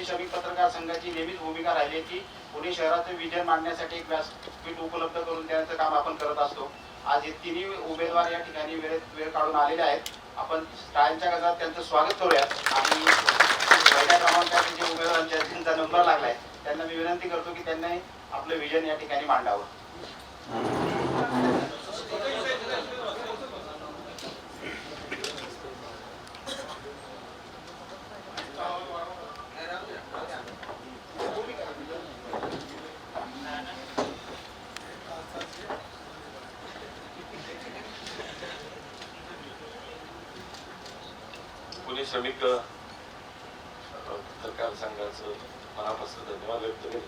पुणे श्रमिक पत्रकार संघाची नेहमीच भूमिका राहिली आहे की पुणे शहराचं विजन मांडण्यासाठी एक व्यासपीठ उपलब्ध करून देण्याचं काम आपण करत असतो. आज हे तिन्ही उमेदवार या ठिकाणी वेळ काढून आलेले आहेत. आपण टाळ्यांच्या गजरात त्यांचं स्वागत करूयात आणि पहिल्या क्रमांकाचे जे उमेदवारांच्या ज्यांचा नंबर लागलाय त्यांना मी विनंती करतो की त्यांनी आपलं विजन या ठिकाणी मांडावं. पुणे श्रमिक पत्रकार संघाचं मनापासून धन्यवाद व्यक्त केले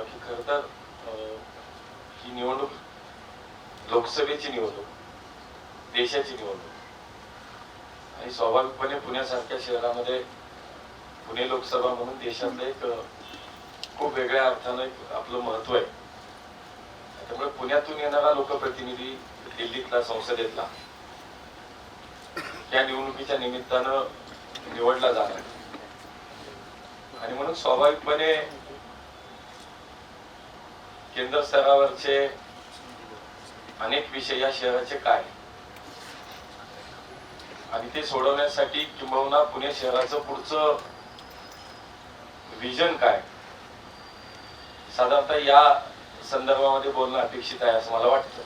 की खरं तर ही निवडणूक लोकसभेची निवडणूक, देशाची निवडणूक आणि स्वाभाविकपणे पुण्यासारख्या शहरामध्ये पुणे लोकसभा म्हणून देशातलं एक खूप वेगळ्या अर्थानं एक आपलं महत्व आहे. त्यामुळे पुण्यातून येणारा लोकप्रतिनिधी दिल्लीतला संसदेतला या निवडणुकीच्या निमित्तानं निवडला जाणार आणि म्हणून स्वाभाविकपणे केंद्र स्तरावरचे अनेक विषय या शहराचे काय आणि ते सोडवण्यासाठी किंबहुना पुणे शहराचं पुढचं विजन काय साधारणतः या संदर्भामध्ये बोलणं अपेक्षित आहे असं मला वाटतं.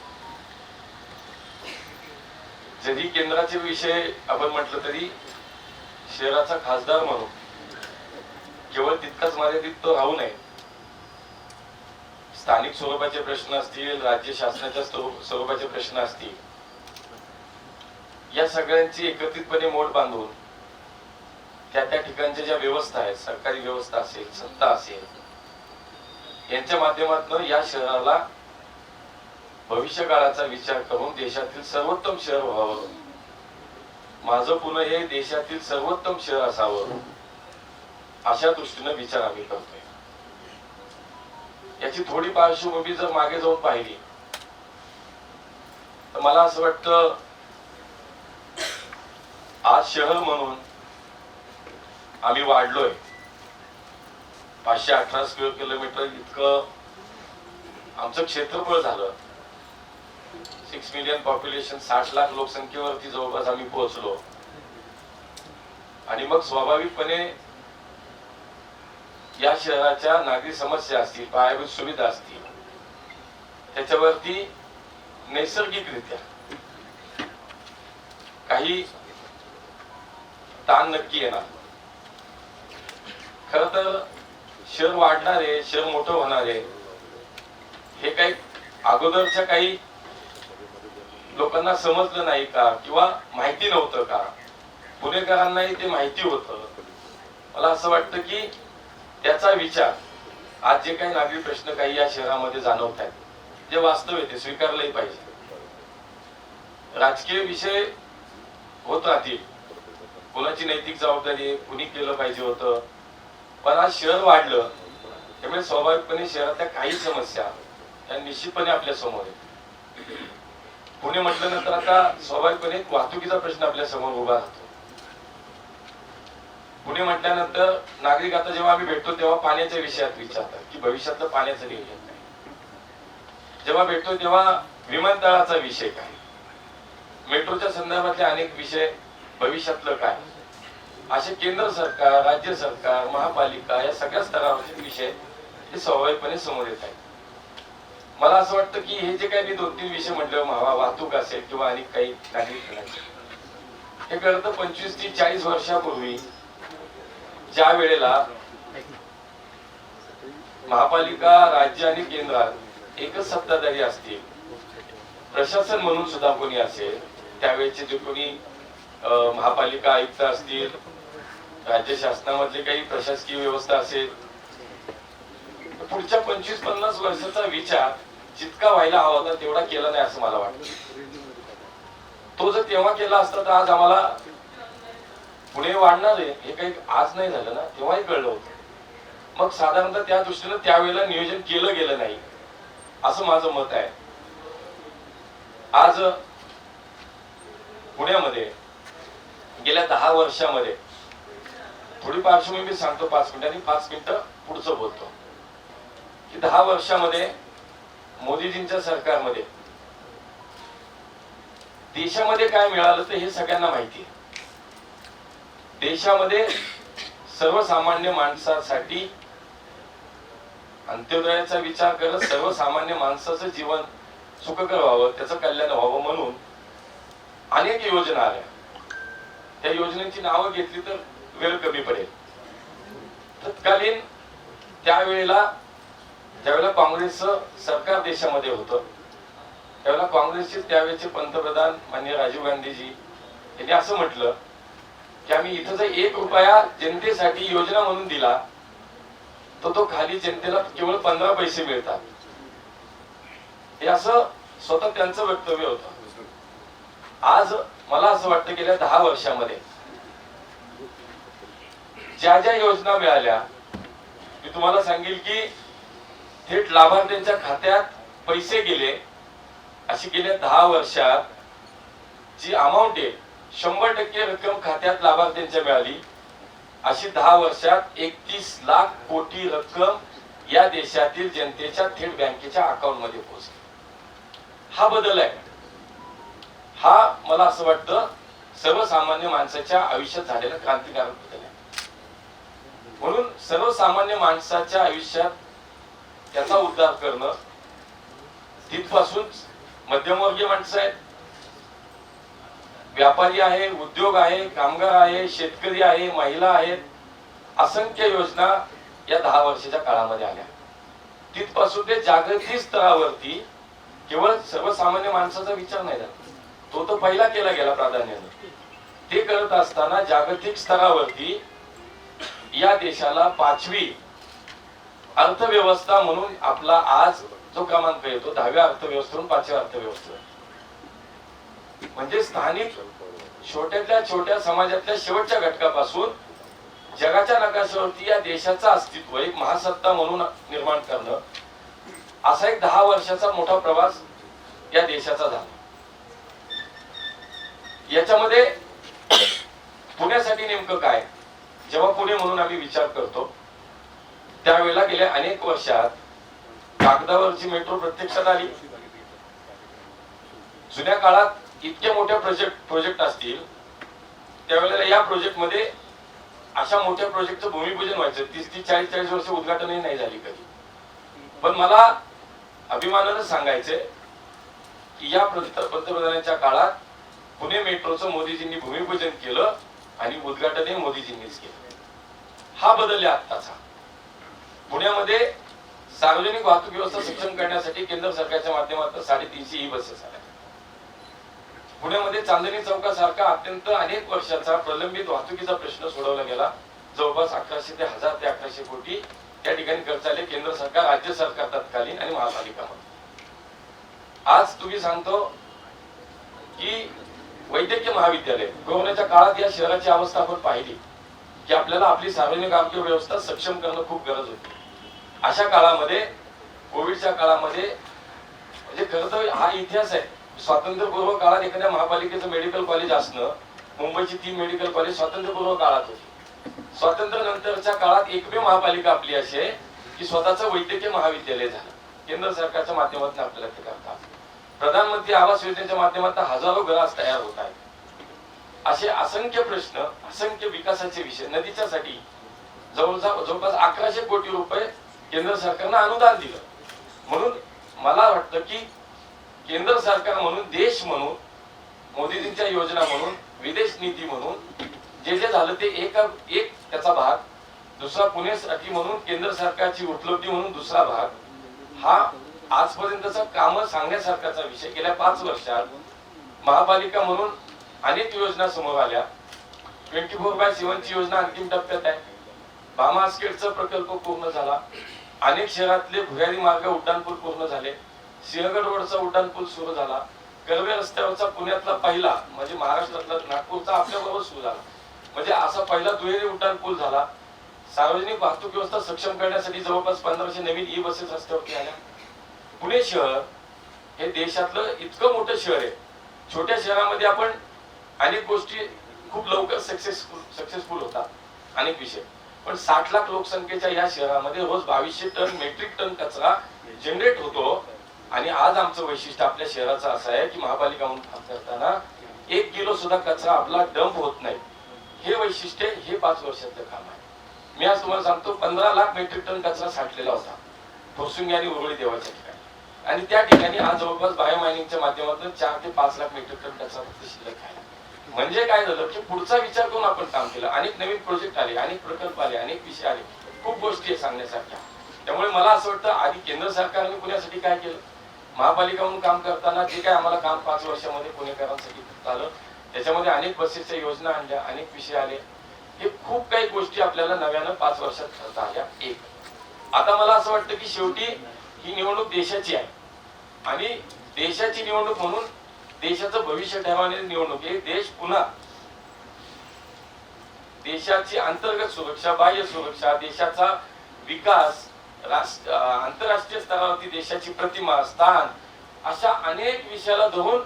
जरी केंद्राचे विषय आपण म्हटलं तरी शहराचा खासदार म्हणून केवळ तितकाच मर्यादित तो राहू नये. स्थानिक स्वरूपाचे प्रश्न असतील, राज्य शासनाच्या स्वरूपाचे प्रश्न असतील, या सगळ्यांची एकत्रितपणे मोड बांधून त्या त्या ठिकाणच्या ज्या व्यवस्था आहेत, सरकारी व्यवस्था असेल, सत्ता असेल, यांच्या माध्यमातून या शहराला भविष्य काळाचा विचार करून देशातील सर्वोत्तम शहर व्हावं, माझं पुणे हे देशातील सर्वोत्तम शहर असावं, अशा दृष्टीनं विचार आम्ही करतोय. याची थोडी पार्श्वभूमी जर मागे जाऊन पाहिली तर मला असं वाटतं आज शहर म्हणून आम्ही वाढलोय. 518 स्क्वेअर किलोमीटर इतकं आमचं क्षेत्रफळ झालं. 6 मिलियन पॉप्युलेशन, 60 लाख लोकसंख्येवरती जवळपास आम्ही पोहोचलो आणि मग स्वाभाविकपणे या शहराच्या नागरी समस्या असतील, पायाभूत सुविधा असतील, त्याच्यावरती नैसर्गिकरित्या काही ताण नक्की येणार. खर तर शहर वाढणार आहे, शहर मोठं होणार आहे, हे काही अगोदरच्या काही लोकांना समजलं नाही का किंवा माहिती नव्हतं का? पुणेकरांनाही ते माहिती होतं. मला असं वाटतं की त्याचा विचार आज जे काही नागरी प्रश्न काही या शहरामध्ये जाणवत आहेत, जे वास्तव आहे ते स्वीकारलंही पाहिजे. राजकीय विषय होत राहतील, कोणाची नैतिक जबाबदारी आहे, कुणी केलं पाहिजे होतं, पण आज शहर वाढलं त्यामुळे स्वाभाविकपणे शहरातल्या काही समस्या त्या निश्चितपणे आपल्या समोर आहेत. पुणे म्हटल्यानंतर आता स्वाभाविकपणे वाहतुकीचा प्रश्न आपल्या समोर उभा राहतो. पुणे म्हटल्यानंतर नागरिक आता जेव्हा आम्ही भेटतो तेव्हा पाण्याच्या विषयात विचारतात की भविष्यातलं पाण्याचं नियोजन काय. जेव्हा भेटतो तेव्हा विमानतळाचा विषय काय, मेट्रोच्या संदर्भातले अनेक विषय, भविष्यातलं काय, असे केंद्र सरकार, राज्य सरकार, महापालिका या सगळ्या स्तरावरचे विषय हे स्वाभाविकपणे समोर येत आहेत. मला असं वाटतं की हे जे काही मी 2-3 विषय म्हटले, वाहतूक असेल किंवा अनेक काही नागरिक, हे कळतं 25 ते 40 वर्षापूर्वी ज्या वेळेला महापालिका, राज्य आणि केंद्रात एकच सत्ताधारी असतील, प्रशासन म्हणून सुद्धा कोणी असेल, त्यावेळेचे जे कोणी महापालिका आयुक्त असतील, राज्य शासनामधली काही प्रशासकीय व्यवस्था असेल, पुढच्या 25-50 वर्षाचा विचार जितका व्हायला हवा होता तेवढा केला नाही असं मला वाटतं. तो जर तेव्हा केला असता तर आज आम्हाला पुणे वाढणार आहे हे काही आज नाही झालं ना, तेव्हाही कळलं होतं. मग साधारणतः त्या दृष्टीनं त्यावेळेला नियोजन केलं गेलं नाही असं माझं मत आहे. आज पुण्यामध्ये गेल्या 10 वर्षामध्ये थोडी पार्श्वभूमी सांगतो 5 मिनिटांनी, 5 मिनिटं पुढचं बोलतो. की 10 वर्षामध्ये मोदीजींच्या सरकारमध्ये देशामध्ये काय मिळालं तर हे सगळ्यांना माहिती आहे. देशामध्ये सर्वसामान्य माणसासाठी अंत्योदयाचा विचार करत सर्वसामान्य माणसाचं जीवन सुखकर व्हावं, त्याचं कल्याण व्हावं म्हणून अनेक योजना आल्या. त्या योजनेची नावं घेतली तर वेळ कमी पडेल. तत्कालीन त्यावेळेला ज्यावेळेला काँग्रेसचं सरकार देशामध्ये होतं त्यावेळेला काँग्रेसचे त्यावेळेचे पंतप्रधान माननीय राजीव गांधीजी यांनी असं म्हटलं की आम्ही इथं जर 1 रुपया जनतेसाठी योजना म्हणून दिला तर तो खाली जनतेला केवळ 15 पैसे मिळतात. हे असं स्वतः त्यांचं वक्तव्य होतं. आज मला असं वाटतं गेल्या 10 वर्षामध्ये ज्या ज्या योजना मिळाल्या मी तुम्हाला सांगेल की थेट लाभार्थ्यांच्या खात्यात पैसे गेले अशी गेल्या 10 वर्षात जी अमाऊंट आहे 100% रक्कम खात्यात लाभार्थ्यांच्या मिळाली अशी 10 वर्षात 31 लाख कोटी रक्कम या देशातील जनतेच्या थेट बँकेच्या अकाउंट मध्ये पोहोचली. हा बदल आहे. हा मला असं वाटतं सर्वसामान्य माणसाच्या आयुष्यात झालेला क्रांतिकारक बदल आहे. म्हणून सर्वसामान्य माणसाच्या आयुष्यात त्याचा उद्धार करणं तिथपासून मध्यमवर्गीय माणसं आहेत, व्यापारी आहे, उद्योग आहे, कामगार आहे, शेतकरी आहे, महिला आहेत, असंख्य योजना या 10 वर्षाच्या काळामध्ये आल्या. तिथपासून ते जागतिक स्तरावरती केवळ सर्वसामान्य माणसाचा विचार नाही झाला, तो तर पहिला केला गेला प्राधान्याने. ते करत असताना जागतिक स्तरावरती या देशाला 5वी अर्थव्यवस्था म्हणून आपला आज जो क्रमांक येतो 10व्या अर्थव्यवस्थेतून 5व्या अर्थव्यवस्थेवर, म्हणजे स्थानिक छोट्यातल्या छोट्या समाजातल्या शेवटच्या घटकापासून जगाच्या नकाशावरती या देशाचं अस्तित्व एक महासत्ता म्हणून निर्माण करणं असा एक 10 वर्षाचा मोठा प्रवास या देशाचा झाला. याच्यामध्ये पुण्यासाठी नेमकं काय, जेव्हा पुणे म्हणून आम्ही विचार करतो त्यावेळेला गेल्या अनेक वर्षात कागदावरची मेट्रो प्रत्यक्षात आली. जुन्या काळात इतके मोठे प्रोजेक्ट असतील त्यावेळेला या प्रोजेक्ट मध्ये अशा मोठ्या प्रोजेक्टचं भूमिपूजन व्हायचं 30-40 वर्ष उद्घाटनही नाही झाली कधी. पण मला अभिमानानं सांगायचंय की या पंतप्रधानांच्या काळात पुणे मेट्रोचं मोदीजींनी भूमिपूजन केलं आणि उद्घाटनही मोदीजींनीच केलं. हा बदल आहे आत्ताचा. पुण्यामध्ये सार्वजनिक वाहतूक व्यवस्था सक्षम करण्यासाठी केंद्र सरकारच्या माध्यमातून 350 ई बसेस आल्या. पुण्यामध्ये चांदणी चौकासारखा अत्यंत अनेक वर्षाचा प्रलंबित वाहतुकीचा प्रश्न सोडवला गेला. जवळपास 1100 ते 1000 ते 1100 कोटी त्या ठिकाणी खर्च आले केंद्र सरकार, राज्य सरकार तत्कालीन आणि महापालिका म्हणून. आज तुम्ही सांगतो की वैद्यकीय महाविद्यालय कोरोनाच्या काळात या शहराची अवस्था आपण पाहिली की आपल्याला आपली सार्वजनिक आरोग्य व्यवस्था सक्षम करणं खूप गरज होती. अशा काळामध्ये कोविडच्या काळामध्ये म्हणजे खरं तर हा इतिहास आहे. स्वातंत्र्यपूर्व काळात एखाद्या महापालिकेचं मेडिकल कॉलेज असणं, मुंबईची 3 मेडिकल कॉलेज स्वातंत्र्यपूर्व काळात होती. स्वातंत्र्य नंतरच्या काळात एकमेव महापालिका आपली अशी आहे की स्वतःचं वैद्यकीय महाविद्यालय झालं. केंद्र सरकारच्या माध्यमातून आपल्याला ते करतात. प्रधानमंत्री आवास योजनेच्या माध्यमातून हजारो घरं तयार होत आहेत. असे असंख्य प्रश्न, असंख्य विकासाचे विषय. नदीच्यासाठी जवळपास 1100 कोटी रुपये केंद्र सरकारनं अनुदान दिलं. म्हणून मला वाटतं की केंद्र सरकार म्हणून, देश म्हणून, मोदीजींच्या योजना म्हणून, विदेश नीती म्हणून जे जे झालं ते एक त्याचा भाग. दुसरा पुणेसाठी म्हणून केंद्र सरकारची उपलब्धी म्हणून दुसरा भाग. हा आजपर्यंतचा काम सांगण्यासारखाचा विषय. गेल्या 5 वर्षात महापालिका म्हणून अनेक योजना समोर आल्या. 24/7 ची योजना अंतिम टप्प्यात आहे. भामास्केटचा प्रकल्प पूर्ण झाला. अनेक शहरातले भुयारी मार्ग उड्डाणपूल पूर्ण झाले. सिंहगड रोडचा उड्डाणपूल सुरू झाला. कर्वे रस्त्यावरचा पुण्यातला पहिला म्हणजे महाराष्ट्रातला नागपूरचा आपल्याबरोबर सुरू झाला. म्हणजे असा पहिला दुहेरी उड्डाणपूल झाला. सार्वजनिक वाहतूक व्यवस्था सक्षम करण्यासाठी जवळपास 1500 नवीन ई बसेस रस्त्यावरती आल्या. पुणे शहर हे देशातलं इतकं मोठं शहर आहे. छोट्या शहरामध्ये आपण अनेक गोष्टी खूप लवकर सक्सेसफुल होतात. अनेक विषय. पण 60 लाख लोकसंख्येच्या या शहरामध्ये रोज 2200 टन मेट्रिक टन कचरा जनरेट होतो. आणि आज आमचं वैशिष्ट्य आपल्या शहराचं असं आहे की महापालिका म्हणून काम करताना 1 किलो सुद्धा कचरा आपला डंप होत नाही. हे वैशिष्ट्य हे 5 वर्षाचं काम आहे. मी आज तुम्हाला सांगतो 15 लाख मेट्रिक टन कचरा साठलेला होता फुरसुंगी आणि उरळी देवाच्या ठिकाणी. आणि त्या ठिकाणी आज जवळपास बायोमायनिंगच्या माध्यमातून 4 ते 5 लाख मेट्रिक टन कचरा फक्त शिल्लक आहे. म्हणजे काय झालं की पुढचा विचार करून आपण काम केलं. अनेक नवीन प्रोजेक्ट आले, अनेक प्रकल्प आले, अनेक विषय आले, खूप गोष्टी सांगण्यासारख्या. त्यामुळे मला असं वाटतं आधी केंद्र सरकारने पुण्यासाठी काय केलं, महापालिका म्हणून काम करताना जे काय आम्हाला काम 5 वर्षामध्ये पुणेकरांसाठी झालं त्याच्यामध्ये अनेक बसेसच्या योजना आणल्या, अनेक विषय आले. हे खूप काही गोष्टी आपल्याला नव्यानं 5 वर्षात झाल्या. एक आता मला असं वाटतं की शेवटी ही निवडणूक देशाची आहे आणि देशाची निवडणूक म्हणून देशाचं भविष्य ठरवणारी निवडणूक आहे. देश पुन्हा देशाची अंतर्गत सुरक्षा, बाह्य सुरक्षा, देशाचा विकास, आंतरराष्ट्रीय स्तरावरती देशाची प्रतिमा, स्थान, अशा अनेक विषयाला धरून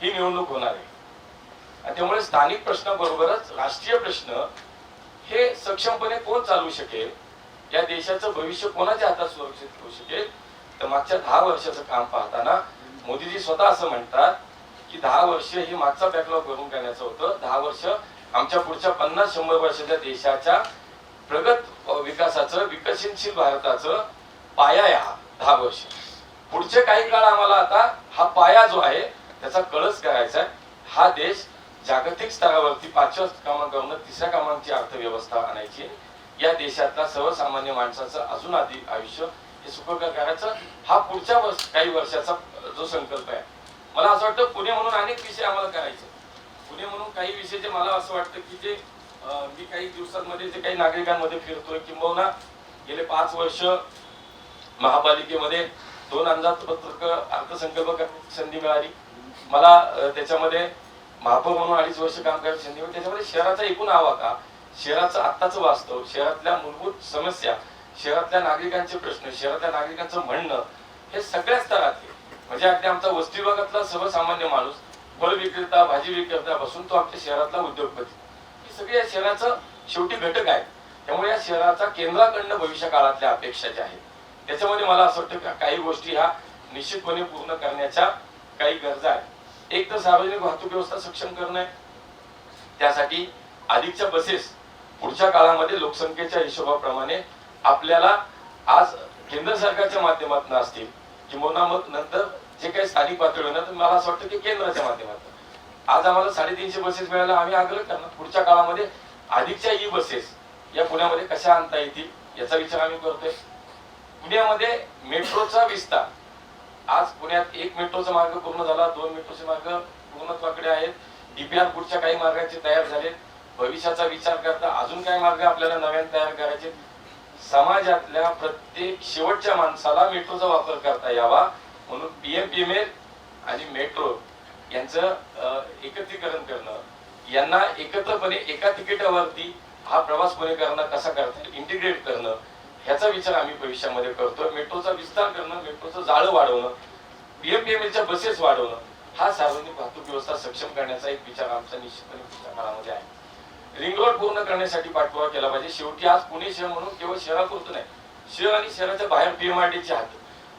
ही निवडणूक होणार आहे. त्यामुळे स्थानिक प्रश्नाबरोबरच राष्ट्रीय प्रश्न हे सक्षमपणे कोण चालवू शकेल, या देशाचं भविष्य कोणाच्या हातात सुरक्षित होऊ शकेल. तर मागच्या 10 वर्षाचं काम पाहताना मोदीजी स्वतः असं म्हणतात की 10 वर्ष हे मागचा बॅकलॉग भरून काढण्याचं होतं. 10 वर्ष आमच्या पुढच्या 50-100 वर्षाच्या देशाच्या प्रगत विकासाचं, विकसनशील भारताचं पाया आहे हा 10 वर्ष. पुढचे काही काळ आम्हाला आता हा पाया जो आहे त्याचा कळस करायचा आहे. हा देश जागतिक स्तरावरती 5व्या क्रमांकावरून 3ऱ्या क्रमांकाची अर्थव्यवस्था आणायची. या देशातला सर्वसामान्य माणसाचं अजून अधिक आयुष्य हे सुखकर करायचं, हा पुढच्या काही वर्षाचा जो संकल्प आहे. मला असं वाटतं पुणे म्हणून अनेक विषय आम्हाला करायचे. पुणे म्हणून काही विषय जे मला असं वाटतं की जे मी काही दिवसांमध्ये जे काही नागरिकांमध्ये फिरतोय, किंबहुना गेले 5 वर्ष महापालिकेमध्ये 2 अंदाजपत्रक अर्थसंकल्प करण्याची संधी मिळाली मला. त्याच्यामध्ये महापौर म्हणून 2.5 वर्ष काम करायची संधी मिळाली. त्याच्यामध्ये शहराचा एकूण आवाका, शहराचं आत्ताचं वास्तव, शहरातल्या मूलभूत समस्या, शहरातल्या नागरिकांचे प्रश्न, शहरातल्या नागरिकांचं म्हणणं, हे सगळ्या स्तरातले, म्हणजे अगदी आमचा वस्ती विभागातला सर्वसामान्य माणूस, फळ विक्रेता, भाजी विक्रेता बसून तो आमच्या शहरातला उद्योगपती, ही सगळी या शहराचं शेवटी घटक आहे. त्यामुळे या शहराचा केंद्राकडनं भविष्य काळातल्या अपेक्षा ज्या आहेत त्याच्यामध्ये मला असं वाटतं की काही गोष्टी ह्या निश्चितपणे पूर्ण करण्याच्या काही गरजा आहेत. एक तर सार्वजनिक वाहतूक व्यवस्था सक्षम करणं आहे. त्यासाठी अधिकच्या बसेस पुढच्या काळामध्ये लोकसंख्येच्या हिशोबाप्रमाणे आपल्याला आज केंद्र सरकारच्या माध्यमातून असतील किंवा मग नंतर जे काही स्थानिक पातळीवर ना, तर मला असं वाटतं की केंद्राच्या माध्यमातून आज आम्हाला 350 बसेस मिळायला आम्ही आग्रह करणार. पुढच्या काळामध्ये अधिकच्या ई बसेस या पुण्यामध्ये कशा आणता येतील याचा विचार आम्ही करतोय. पुण्यामध्ये मेट्रोचा विस्तार, आज पुण्यात 1 मेट्रोचा मार्ग पूर्ण झाला, 2 मेट्रोचे मार्ग पूर्णत्वाकडे आहेत, डीपीआर पुढच्या काही मार्गाचे तयार झालेत. भविष्याचा विचार करता अजून काही मार्ग आपल्याला नव्याने तयार करायचे. समाजातल्या प्रत्येक शेवटच्या माणसाला मेट्रोचा वापर करता यावा म्हणून पीएमपीएमएल आणि मेट्रो यांचं एकत्रीकरण करणं, यांना एकत्रपणे एका तिकिटावरती हा प्रवास पुणेकरांना कसा करता येईल इंटिग्रेट करणं, ह्याचा विचार आम्ही भविष्यामध्ये करतोय. मेट्रोचा विस्तार करणं, मेट्रोचं जाळं वाढवणं, पीएमपीएमएलच्या बसेस वाढवणं, हा सार्वजनिक वाहतूक व्यवस्था सक्षम करण्याचा एक विचार आमचा निश्चितपणे पुढच्या काळामध्ये आहे. रिंग रोड पूर्ण करण्यासाठी पाठपुरावा केला पाहिजे. शेवटी आज पुणे शहर म्हणून केवळ शहरापुरतं नाही, शहर आणि शहराच्या बाहेर पीएमआरडीचे हात,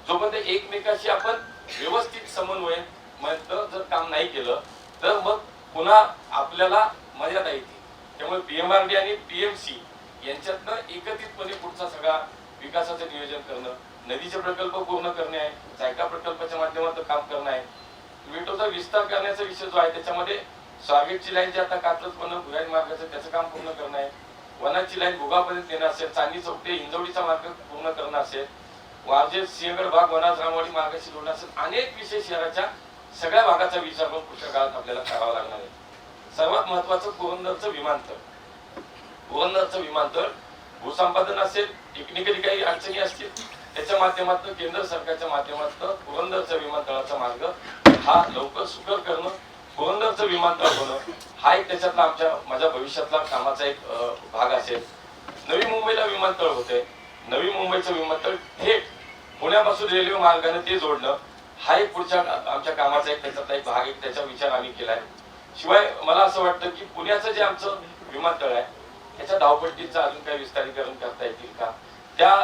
जोपर्यंत एकमेकाशी आपण व्यवस्थित समन्वय जर काम नाही केलं तर मग पुन्हा आपल्याला मर्यादा येते. त्यामुळे पीएमआरडी आणि पीएमसी यांच्यातनं एकत्रितपणे पुढचा सगळा विकासाचं नियोजन करणं, नदीचे प्रकल्प पूर्ण करणे आहे, जायका प्रकल्पाच्या माध्यमातून काम करणं आहे, मेट्रोचा विस्तार करण्याचा विषय जो आहे त्याच्यामध्ये स्वारगेटची लाईन जी आता कात्रजपर्यंत भुयारी मार्गाचं त्याचं काम पूर्ण करणं आहे, वनाची लाईन भोगापर्यंत नेणं असेल, चांदी चौक ते हिंजवडीचा मार्ग पूर्ण करणं असेल, वारजे सिंहगड भाग वनाज रामवाडी मार्गाशी जोडणं असेल, अनेक विषय शहराच्या सगळ्या भागाचा विचार करून पुढच्या काळात आपल्याला करावा लागणार आहे. सर्वात महत्वाचं पुरंदरचं विमानतळ. पुरंदरचं विमानतळ भूसंपादन असेल, टेक्निकली काही अडचणी असतील, त्याच्या माध्यमातून केंद्र सरकारच्या माध्यमातून पुरंदरचं विमानतळाचा मार्ग हा लवकर सुकर करणं, पुरंदरचं विमानतळ होणं, हा एक त्याच्यातला माझ्या भविष्यातला कामाचा एक भाग असेल. नवी मुंबईला विमानतळ होते, नवी मुंबईचं विमानतळ थेट पुण्यापासून रेल्वे मार्गाने ते जोडणं, हा एक पुढच्या आमच्या कामाचा एक त्याच्यातला एक भाग, एक त्याचा विचार आम्ही केलाय. शिवाय मला असं वाटतं की पुण्याचं जे आमचं विमानतळ आहे याच्या धावपट्टीचं अजून काही विस्तारीकरण करता येतील का? त्या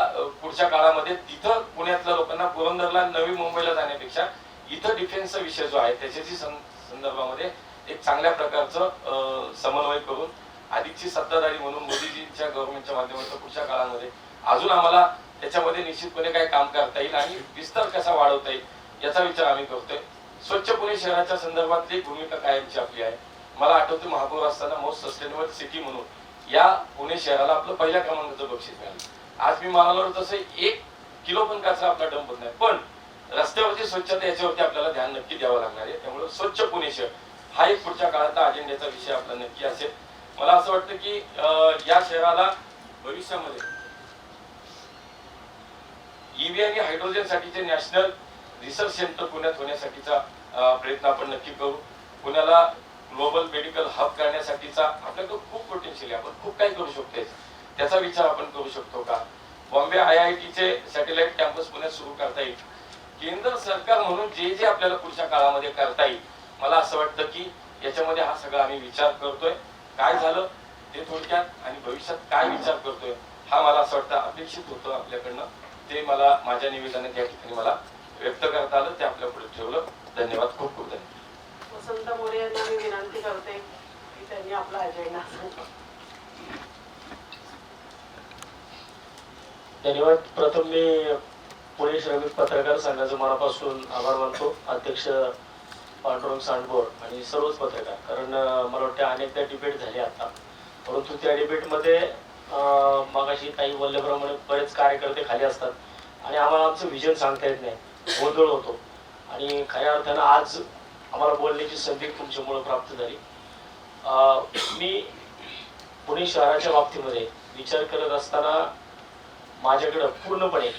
पुढच्या काळामध्ये तिथं पुण्यातल्या लोकांना पुरंदरला नवी मुंबईला जाण्यापेक्षा इथं डिफेन्सचा विषय जो आहे त्याच्याशी संदर्भामध्ये एक चांगल्या प्रकारचं समन्वय करून आधीची सत्ताधारी म्हणून मोदीजींच्या गव्हर्नमेंटच्या माध्यमातून पुढच्या काळामध्ये अजून आम्हाला त्याच्यामध्ये निश्चितपणे काय काम करता येईल आणि विस्तार कसा वाढवता येईल याचा विचार आम्ही करतोय. स्वच्छ पुणे शहराच्या संदर्भातली भूमिका कायमची आपली आहे. मला आठवतं महापौर असताना मोस्ट सस्टेनेबल सिटी म्हणून या पुणे शहराला आपलं पहिल्या क्रमांकाचं बक्षीस मिळालं. आज मी म्हणालो तसं 1 किलो पण कचरा आपला डंप होत नाही, पण रस्त्यावरची स्वच्छता याच्यावरती आपल्याला ध्यान नक्की द्यावं लागणार आहे. त्यामुळे स्वच्छ पुणे शहर हा एक पुढच्या काळातला अजेंड्याचा विषय आपला नक्की असेल. मला असं वाटतं की या शहराला भविष्यामध्ये ईव्ही आणि हायड्रोजन साठीचे नॅशनल रिसर्च सेंटर पुण्यात होण्यासाठीचा प्रयत्न आपण नक्की करू. पुण्याला ग्लोबल मेडिकल हब करण्यासाठीचा आपल्याकडे खूप पोटेन्शियल आहे, आपण खूप काही करू शकतो. त्याचा विचार आपण करू शकतो का? बॉम्बे IITचे सॅटेलाइट कॅम्पस पुण्यात सुरू करता येईल. केंद्र सरकार म्हणून जे जे आपल्याला पुढच्या काळामध्ये करता येईल, मला असं वाटतं की याच्यामध्ये हा सगळा आम्ही विचार करतोय. काय झालं ते थोडक्यात आणि भविष्यात काय विचार करतोय हा मला असं वाटतं अपेक्षित होतं आपल्याकडनं. ते मला माझ्या निवेदनात या ठिकाणी मला व्यक्त करता आलं, ते आपल्या पुढे ठेवलं. धन्यवाद, खूप खूप धन्यवाद. वसंत मोरे यांना मी विनंती करते की त्यांनी आपला अजेंडा सांगा. धन्यवाद. प्रथम मी पुणे श्रमिक पत्रकार संघाचा मनापासून आभार मानतो, अध्यक्ष पांडुरंग सांडभोर आणि सर्वच पत्रकार. कारण मला वाटतं अनेकदा डिबेट झाली आता, परंतु त्या डिबेटमध्ये मगाशी काही बोलल्याप्रमाणे बरेच कार्यकर्ते खाली असतात आणि आम्हाला आमचं विजन सांगता येत नाही, गोंधळ होतो. आणि खऱ्या अर्थानं आज आम्हाला बोलण्याची संधी तुमच्यामुळे प्राप्त झाली. मी पुणे शहराच्या बाबतीमध्ये विचार करत असताना माझ्याकडं पूर्णपणे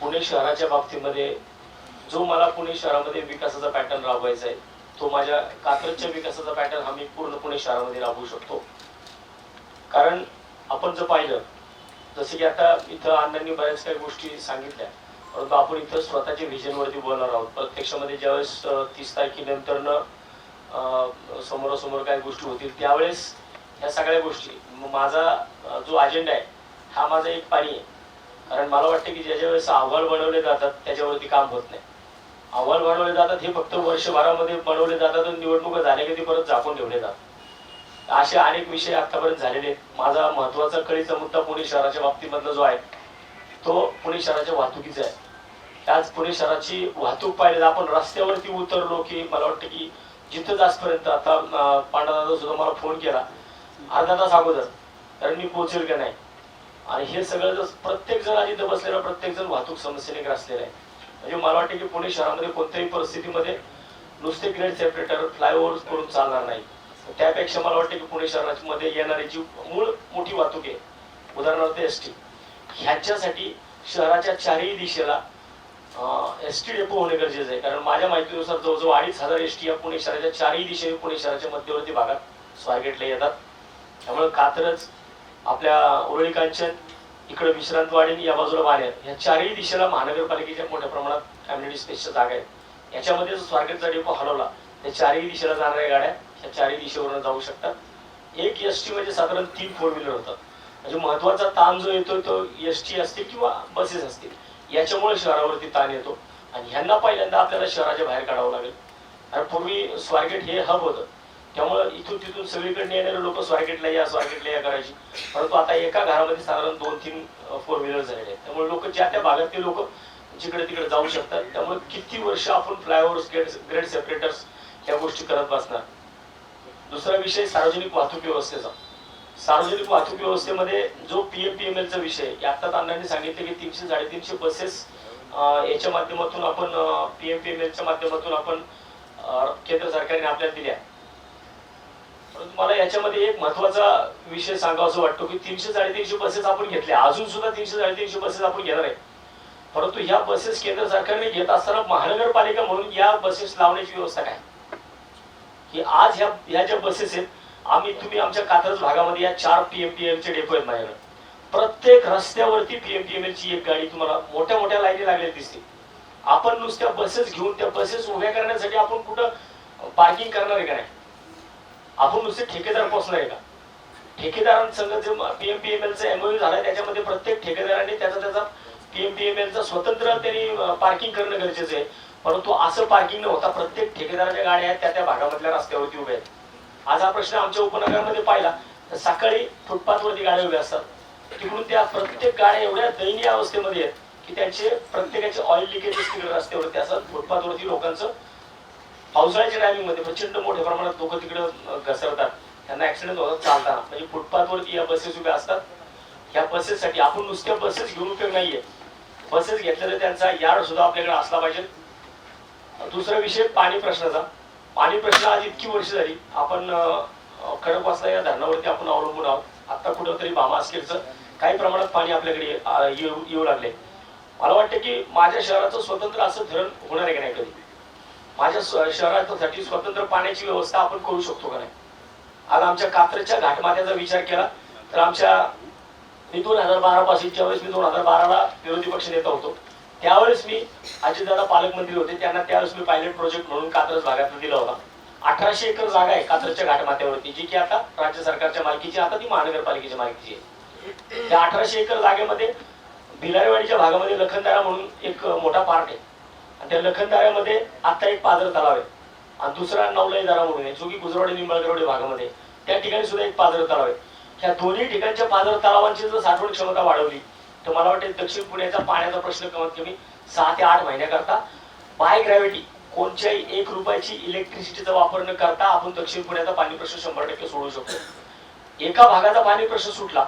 पुणे शहराच्या बाबतीमध्ये जो मला पुणे शहरामध्ये विकासाचा पॅटर्न राबवायचा आहे, तो माझ्या कात्रजच्या विकासाचा पॅटर्न हा मी पूर्ण पुणे शहरामध्ये राबवू शकतो. कारण आपण जर पाहिलं, जसं की आता इथं अण्णांनी बऱ्याच काही गोष्टी सांगितल्या, परंतु आपण इथं स्वतःच्या व्हिजनवरती बोलणार आहोत. प्रत्यक्षामध्ये ज्यावेळेस 30 तारखेनंतरनं समोरासमोर काही गोष्टी होतील त्यावेळेस या सगळ्या गोष्टी, माझा जो अजेंडा आहे हा माझा एक पाणी आहे. कारण मला वाटतं की ज्याच्या वेळेस अहवाल बनवले जातात त्याच्यावरती काम होत नाही. अहवाल बनवले जातात हे फक्त वर्षभरामध्ये बनवले जातात आणि निवडणुका झाल्या की ते परत झाकून ठेवले जातात. असे अनेक विषय आतापर्यंत झालेले आहेत. माझा महत्वाचा कळीचा मुद्दा पुणे शहराच्या बाबतीमधला जो आहे तो पुणे शहराच्या वाहतुकीचा आहे. त्याच पुणे शहराची वाहतूक पाहिजे, आपण रस्त्यावरती उतरलो की मला वाटतं की जिथं जास्तपर्यंत आता पांडादादा सुद्धा मला फोन केला अर्धा तास अगोदर, कारण मी पोहोचेल का नाही. आणि हे सगळं जर प्रत्येक जण आधी बसलेला प्रत्येक जण वाहतूक समस्येने ग्रासलेला आहे. म्हणजे मला वाटतं की पुणे शहरामध्ये कोणत्याही परिस्थितीमध्ये नुसते ग्रेड सेपरेटर फ्लायओव्हर करून चालणार नाही. त्यापेक्षा मला वाटतं की पुणे शहरामध्ये येणारी जी मूळ मोठी वाहतूक आहे, उदाहरणार्थ ST, ह्याच्यासाठी शहराच्या चारही दिशेला ST डेपो होणे गरजेचं आहे. कारण माझ्या माहितीनुसार जवळजवळ 2500 ST या पुणे शहराच्या चारही दिशेने पुणे शहराच्या मध्यवर्ती भागात स्वारगेटला येतात. त्यामुळे कात्रज, आपल्या उरळी कांचन, इकडे विश्रांतवाडी, या बाजूला बाहेर, ह्या चारही दिशेला महानगरपालिकेच्या मोठ्या प्रमाणात कम्युनिटी स्पेसच्या जागा आहेत. याच्यामध्ये जर स्वारगेटचा डेपो हलवला तर चारही दिशेला जाणाऱ्या गाड्या ह्या चारही दिशेवरून जाऊ शकतात. एक ST म्हणजे साधारण 3 4 व्हीलर होतात. म्हणजे महत्वाचा ताण जो येतो तो ST असतील किंवा बसेस असतील, याच्यामुळे शहरावरती ताण येतो आणि ह्यांना पहिल्यांदा आपल्याला शहराच्या बाहेर काढावं लागेल. आणि पूर्वी स्वारगेट हे हब होतं, त्यामुळे इथून तिथून सगळीकडे येणारे लोक स्वारगेटला या करायची. परंतु आता एका घरामध्ये साधारण 2-3 4 व्हीलर झालेले आहेत. त्यामुळे लोक ज्या त्या भागातले लोक जिकडे तिकडे जाऊ शकतात. त्यामुळे किती वर्ष आपण फ्लायओव्हर्स, ग्रेड सेपरेटर्स ह्या गोष्टी करत बसणार. दुसरा विषय सार्वजनिक वाहतूक व्यवस्थेचा. सार्वजनिक वाहतूक व्यवस्थेमध्ये जो PMPMLचा विषय, आत्ताच अण्णांनी सांगितले की 300-350 बसेस याच्या माध्यमातून आपण PMPMLच्या माध्यमातून आपण केंद्र सरकारने आपल्याला दिल्या. परंतु मला याच्यामध्ये एक महत्वाचा विषय सांगावासा वाटतो की 300-350 बसेस आपण घेतल्या, अजून सुद्धा 300-350 बसेस आपण घेणार आहे. परंतु ह्या बसेस केंद्र सरकारने घेत असताना महानगरपालिका म्हणून या बसेस लावण्याची व्यवस्था काय, की आज ह्या ज्या बसेस आहेत, तुम्ही आमच्या कात्रज भागामध्ये या 4 PMPMLचे डेपो आहेत माझ्याकडे. प्रत्येक रस्त्यावरती PMPMLची एक गाडी तुम्हाला मोठ्या मोठ्या लाईनी लागलेली दिसते. आपण नुसत्या बसेस घेऊन त्या बसेस उभ्या करण्यासाठी आपण कुठं पार्किंग करणार आहे का नाही? आपण नुसते ठेकेदार पोचणार आहे का? ठेकेदारांसंग जे PMPMLचा MOU झालाय त्याच्यामध्ये प्रत्येक ठेकेदाराने त्याचा PMPMLचा स्वतंत्र त्यांनी पार्किंग करणं गरजेचं आहे. परंतु असं पार्किंग न होता प्रत्येक ठेकेदाराच्या गाड्या आहेत त्या भागामधल्या रस्त्यावरती उभ्या आहेत. आज हा प्रश्न आमच्या उपनगरामध्ये पाहिला तर सकाळी फुटपाथवरती गाड्या उभ्या असतात, तिकडून त्या प्रत्येक गाड्या एवढ्या दयनीय अवस्थेमध्ये आहेत की त्यांचे प्रत्येकाचे ऑइल लिकेजेस तिकडे रस्त्यावरती असतात. फुटपाथवरती लोकांचं पावसाळ्याच्या टायमिंग मध्ये प्रचंड मोठ्या प्रमाणात लोक तिकडे घसरतात, त्यांना ऍक्सिडेंट होतात चालताना. म्हणजे फुटपाथवरती या बसेस उभ्या असतात. या बसेससाठी आपण नुसत्या बसेस घेऊन उपयोग नाहीये, बसेस घेतल्या तर त्यांचा यार्ड सुद्धा आपल्याकडे असला पाहिजे. दुसरा विषय पाणी प्रश्नाचा. पाणी प्रश्न आज इतकी वर्ष झाली आपण खडकवासला या धरणावरती आपण अवलंबून आहोत. आता कुठेतरी भामास्केरचं काही प्रमाणात पाणी आपल्याकडे येऊ लागले. मला वाटतं की माझ्या शहराचं स्वतंत्र असं धरण होणार आहे की नाही कधी. माझ्या शहरासाठी स्वतंत्र पाण्याची व्यवस्था आपण करू शकतो का नाही. आज आमच्या कात्रजच्या घाटमाथ्याचा विचार केला तर आमच्या मी 2012 पासून ज्यावेळेस मी 2012ला विरोधी पक्ष नेता होतो त्यावेळेस मी अजितदादा पालकमंत्री होते, त्यांना त्यावेळेस मी पायलट प्रोजेक्ट म्हणून कात्रज भागात दिला होता. 1800 एकर जागा आहे कात्रजच्या घाटमाथ्यावरती, जी की आता राज्य सरकारच्या मालकीची, आता ती महानगरपालिकेच्या मालकीची आहे. त्या 1800 एकर जागेमध्ये भिलारेवाडीच्या भागामध्ये लखनदारा म्हणून एक मोठा पार्ट आहे आणि त्या लखनदाऱ्यामध्ये आता एक पाझर तलाव आहे आणि दुसरा नवलाईदारा म्हणून आहे जो की गुजरवाडी निंबाळकरवाडी भागामध्ये. त्या ठिकाणी सुद्धा एक पाझर तलाव आहे. ह्या दोन्ही ठिकाणच्या पाझर तलावांची जर साठवण क्षमता वाढवली तर मला वाटतं दक्षिण पुण्याचा पाण्याचा प्रश्न कमीत कमी 6 ते 8 महिन्याकरता बाय ग्रॅव्हिटी कोणत्याही 1 रुपयाची इलेक्ट्रिसिटीचा वापर न करता आपण दक्षिण पुण्याचा पाणी प्रश्न 100% सोडवू शकतो. एका भागाचा पाणी प्रश्न सुटला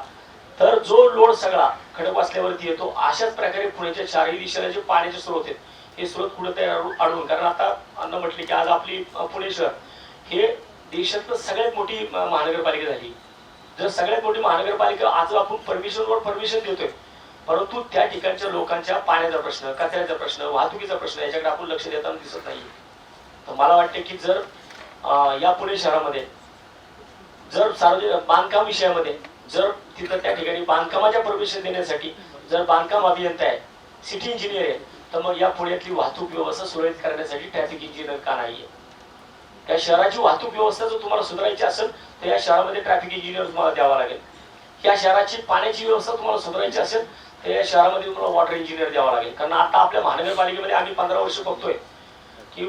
तर जो लोड सगळा खडकवासल्यावरती येतो. अशाच प्रकारे पुण्याच्या चारही दिशेला जे पाण्याचे स्रोत आहेत हे स्रोत कुठेतरी अडवून, कारण आता अन्न म्हटले की आज आपली पुणे शहर हे देशातलं सगळ्यात मोठी महानगरपालिका झाली. जर सगळ्यात मोठी महानगरपालिका आज आपण परमिशन देतोय, परंतु त्या ठिकाणच्या लोकांच्या पाण्याचा प्रश्न, कचऱ्याचा प्रश्न, वाहतुकीचा प्रश्न याच्याकडे आपण लक्ष देताना दिसत नाही. तर मला वाटते की जर या पुणे शहरामध्ये जर सार्वजनिक बांधकाम विषयामध्ये जर तिथं त्या ठिकाणी बांधकामाच्या परमिशन देण्यासाठी जर बांधकाम अभियंता आहे, सिटी इंजिनियर आहे, तर मग या पुण्यातली वाहतूक व्यवस्था सुरळीत करण्यासाठी ट्रॅफिक इंजिनियर का नाहीये. त्या शहराची वाहतूक व्यवस्था जर तुम्हाला सुधारायची असेल तर या शहरामध्ये ट्रॅफिक इंजिनियर तुम्हाला द्यावा लागेल. या शहराची पाण्याची व्यवस्था तुम्हाला सुधारायची असेल तर या शहरामध्ये तुम्हाला वॉटर इंजिनियर द्यावा लागेल. कारण आता आपल्या महानगरपालिकेमध्ये आम्ही 15 वर्ष बघतोय की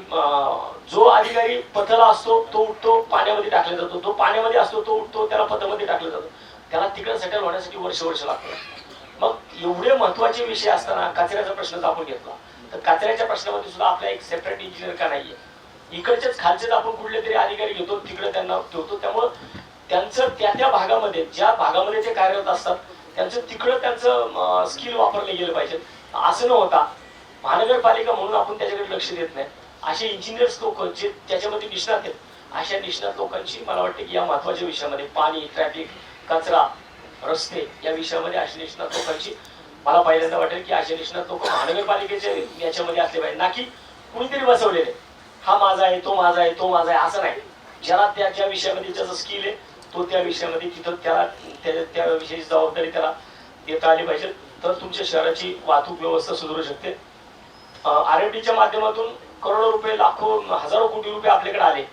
जो अधिकारी पथला असतो तो उठतो पाण्यामध्ये टाकला जातो, जो पाण्यामध्ये असतो तो उठतो त्याला पथमध्ये टाकलं जातं, त्याला तिकडे सेटल होण्यासाठी वर्ष लागतात. मग एवढे महत्वाचे विषय असताना कचऱ्याचा प्रश्न जर आपण घेतला तर कचऱ्याच्या प्रश्नामध्ये सुद्धा आपला एक सेपरेट इंजिनियर का नाहीये. इकडचेच खालचेच आपण कुठले तरी अधिकारी घेतो, तिकडे त्यांना ठेवतो. त्यामुळं त्यांचं त्या भागामध्ये ज्या भागामध्ये ते कार्यरत असतात त्यांचं तिकडं त्यांचं स्किल वापरले गेलं पाहिजे. असं न होता महानगरपालिका म्हणून आपण त्याच्याकडे लक्ष देत नाही. असे इंजिनियर्स लोक जे त्याच्यामध्ये निष्णात आहेत, अशा निष्णात लोकांची मला वाटतं की या महत्वाच्या विषयामध्ये पाणी, ट्रॅफिक, कचरा, रस्ते या विषयामध्ये अशा निष्णात लोकांची मला पहिल्यांदा वाटेल की अशा निष्णात लोक महानगरपालिकेच्या याच्यामध्ये असले पाहिजे, ना की कुणीतरी बसवलेले हा माझा आहे, तो माझा आहे, तो माझा आहे असं नाही. ज्याला त्या विषयामध्ये ज्याचं स्किल आहे तो त्या विषयामध्ये तिथं त्याला त्या विषयाची जबाबदारी त्याला देता आली पाहिजे, तर तुमच्या शहराची वाहतूक व्यवस्था सुधारू शकते. RFDच्या माध्यमातून करोडो रुपये, लाखो, हजारो कोटी रुपये आपल्याकडे आले.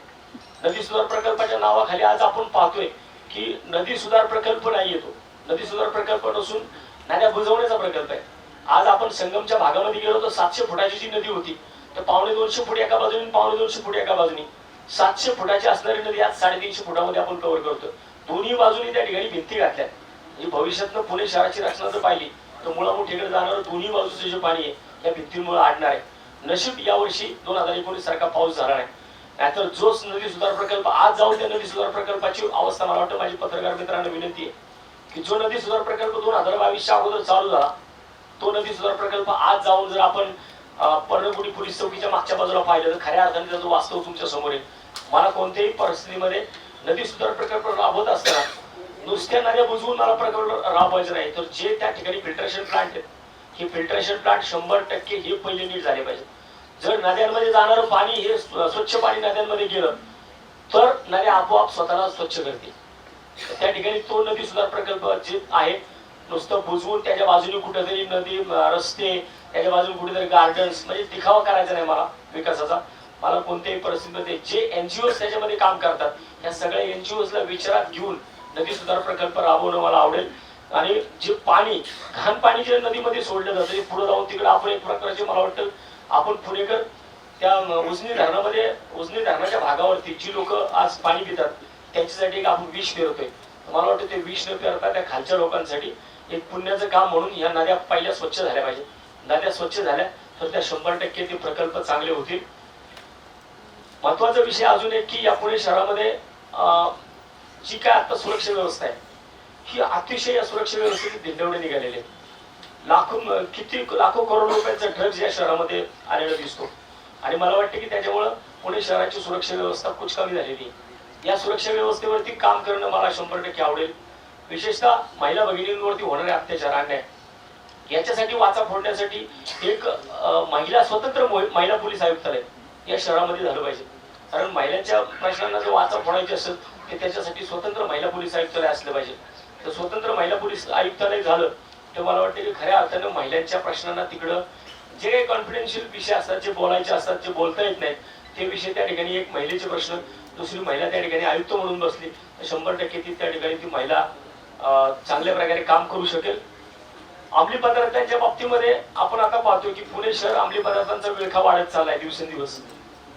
नदी सुधार प्रकल्पाच्या नावाखाली आज आपण पाहतोय की नदी सुधार प्रकल्प नाही येतो, नदी सुधार प्रकल्प नसून नद्या बुजवण्याचा प्रकल्प आहे. आज आपण संगमच्या भागामध्ये गेलो तर 700 फुटाची जी नदी होती तर 250 फूट एका बाजूने, 250 फूट एका बाजूने, 700 फुटाची असणारी नदी आज 350 फुटामध्ये आपण कव्हर करतो. दोन्ही बाजूनी त्या ठिकाणी भिंती घातल्या. म्हणजे भविष्यातनं पुणे शहराची रचना जर पाहिली तर मुळामुठीकडे जाणारं दोन्ही बाजूचं जे पाणी आहे या भिंतींमुळे अडणार आहे. नशीब यावर्षी 2019 सारखा पाऊस झाला नाही, नाहीतर जो नदी सुधार प्रकल्प आज जाऊन त्या नदी सुधार प्रकल्पाची अवस्था मला वाटतं माझी पत्रकार मित्रांना विनंती आहे की जो नदी सुधार प्रकल्प 2022च्या अगोदर चालू झाला तो नदी सुधार प्रकल्प आज जाऊन जर आपण पर्णकुटी पोलीस चौकीच्या मागच्या बाजूला पाहिलं तर खऱ्या अर्थाने त्याचं वास्तव तुमच्या समोर आहे. मला कोणत्याही परिस्थितीमध्ये नदी सुधार प्रकल्प राबवत असताना नुसत्या नद्या बुजवून मला प्रकल्प राबवायचं नाही, तर जे त्या ठिकाणी फिल्ट्रेशन प्लांट आहेत हे फिल्ट्रेशन प्लांट 100% हे पहिले नीट झाले पाहिजे. जर नद्यांमध्ये जाणारं पाणी हे स्वच्छ पाणी नद्यांमध्ये गेलं तर नद्या आपोआप स्वतःला स्वच्छ करतील. त्या ठिकाणी तो नदी सुधार प्रकल्प जे आहे नुसतं बुजवून त्याच्या बाजूने कुठेतरी नदी, रस्ते, त्याच्या बाजूने कुठेतरी गार्डन्स, म्हणजे दिखावा करायचा नाही मला विकासाचा. मला कोणत्याही परिस्थितीमध्ये जे NGOs त्याच्यामध्ये काम करतात या सगळ्या NGOsला विचारात घेऊन नदी सुधार प्रकल्प राबवणं मला आवडेल. आणि जे पाणी घाण पाणी जे नदीमध्ये सोडलं जातं ते पुढे जाऊन तिकडे आपण एक प्रकारचे मला वाटतं आपण पुणेकर त्या उजनी धरणाच्या भागावरती जी लोक आज पाणी पितात त्यांच्यासाठी एक आपण विष पेरतोय. मला वाटतं ते विष न पेरता त्या खालच्या लोकांसाठी एक पुण्याचं काम म्हणून या नद्या पहिल्या स्वच्छ झाल्या पाहिजे. नद्या स्वच्छ झाल्या तर त्या 100% ते प्रकल्प चांगले होतील. महत्वाचा विषय अजून एक की या पुणे शहरामध्ये जी काय आता सुरक्षा व्यवस्था आहे ही अतिशय या सुरक्षा व्यवस्थेचे धिंडवडे निघालेले आहेत. लाखो करोड रुपयांचा ड्रग्ज या शहरामध्ये आलेला दिसतो आणि मला वाटतं की त्याच्यामुळं पुणे शहराची सुरक्षा व्यवस्था कुचकामी झालेली आहे. या सुरक्षा व्यवस्थेवरती काम करणं मला 100% आवडेल. विशेषतः महिला भगिनींवरती होणारे अत्याचार अन्याय याच्यासाठी वाचा फोडण्यासाठी एक स्वतंत्र महिला पोलीस आयुक्तालय या शहरामध्ये झालं पाहिजे. कारण महिलांच्या प्रश्नांना जर वाचा फोडायचे असेल तर त्याच्यासाठी स्वतंत्र महिला पोलीस आयुक्तालय असलं पाहिजे. तर स्वतंत्र महिला पोलीस आयुक्तालय झालं तर मला वाटतं की खऱ्या अर्थानं महिलांच्या प्रश्नांना तिकडं जे काही कॉन्फिडेन्शियल विषय असतात जे बोलायचे असतात जे बोलता येत नाहीत ते विषय त्या ठिकाणी एक महिलेचे प्रश्न दुसरी महिला त्या ठिकाणी आयुक्त म्हणून बसली तर 100% ती त्या ठिकाणी ती महिला चांगल्या प्रकारे काम करू शकेल. अंमली पदार्थांच्या बाबतीमध्ये आपण आता पाहतोय की पुणे शहर अंमली पदार्थांचा विळखा वाढत चाललाय दिवसेंदिवस.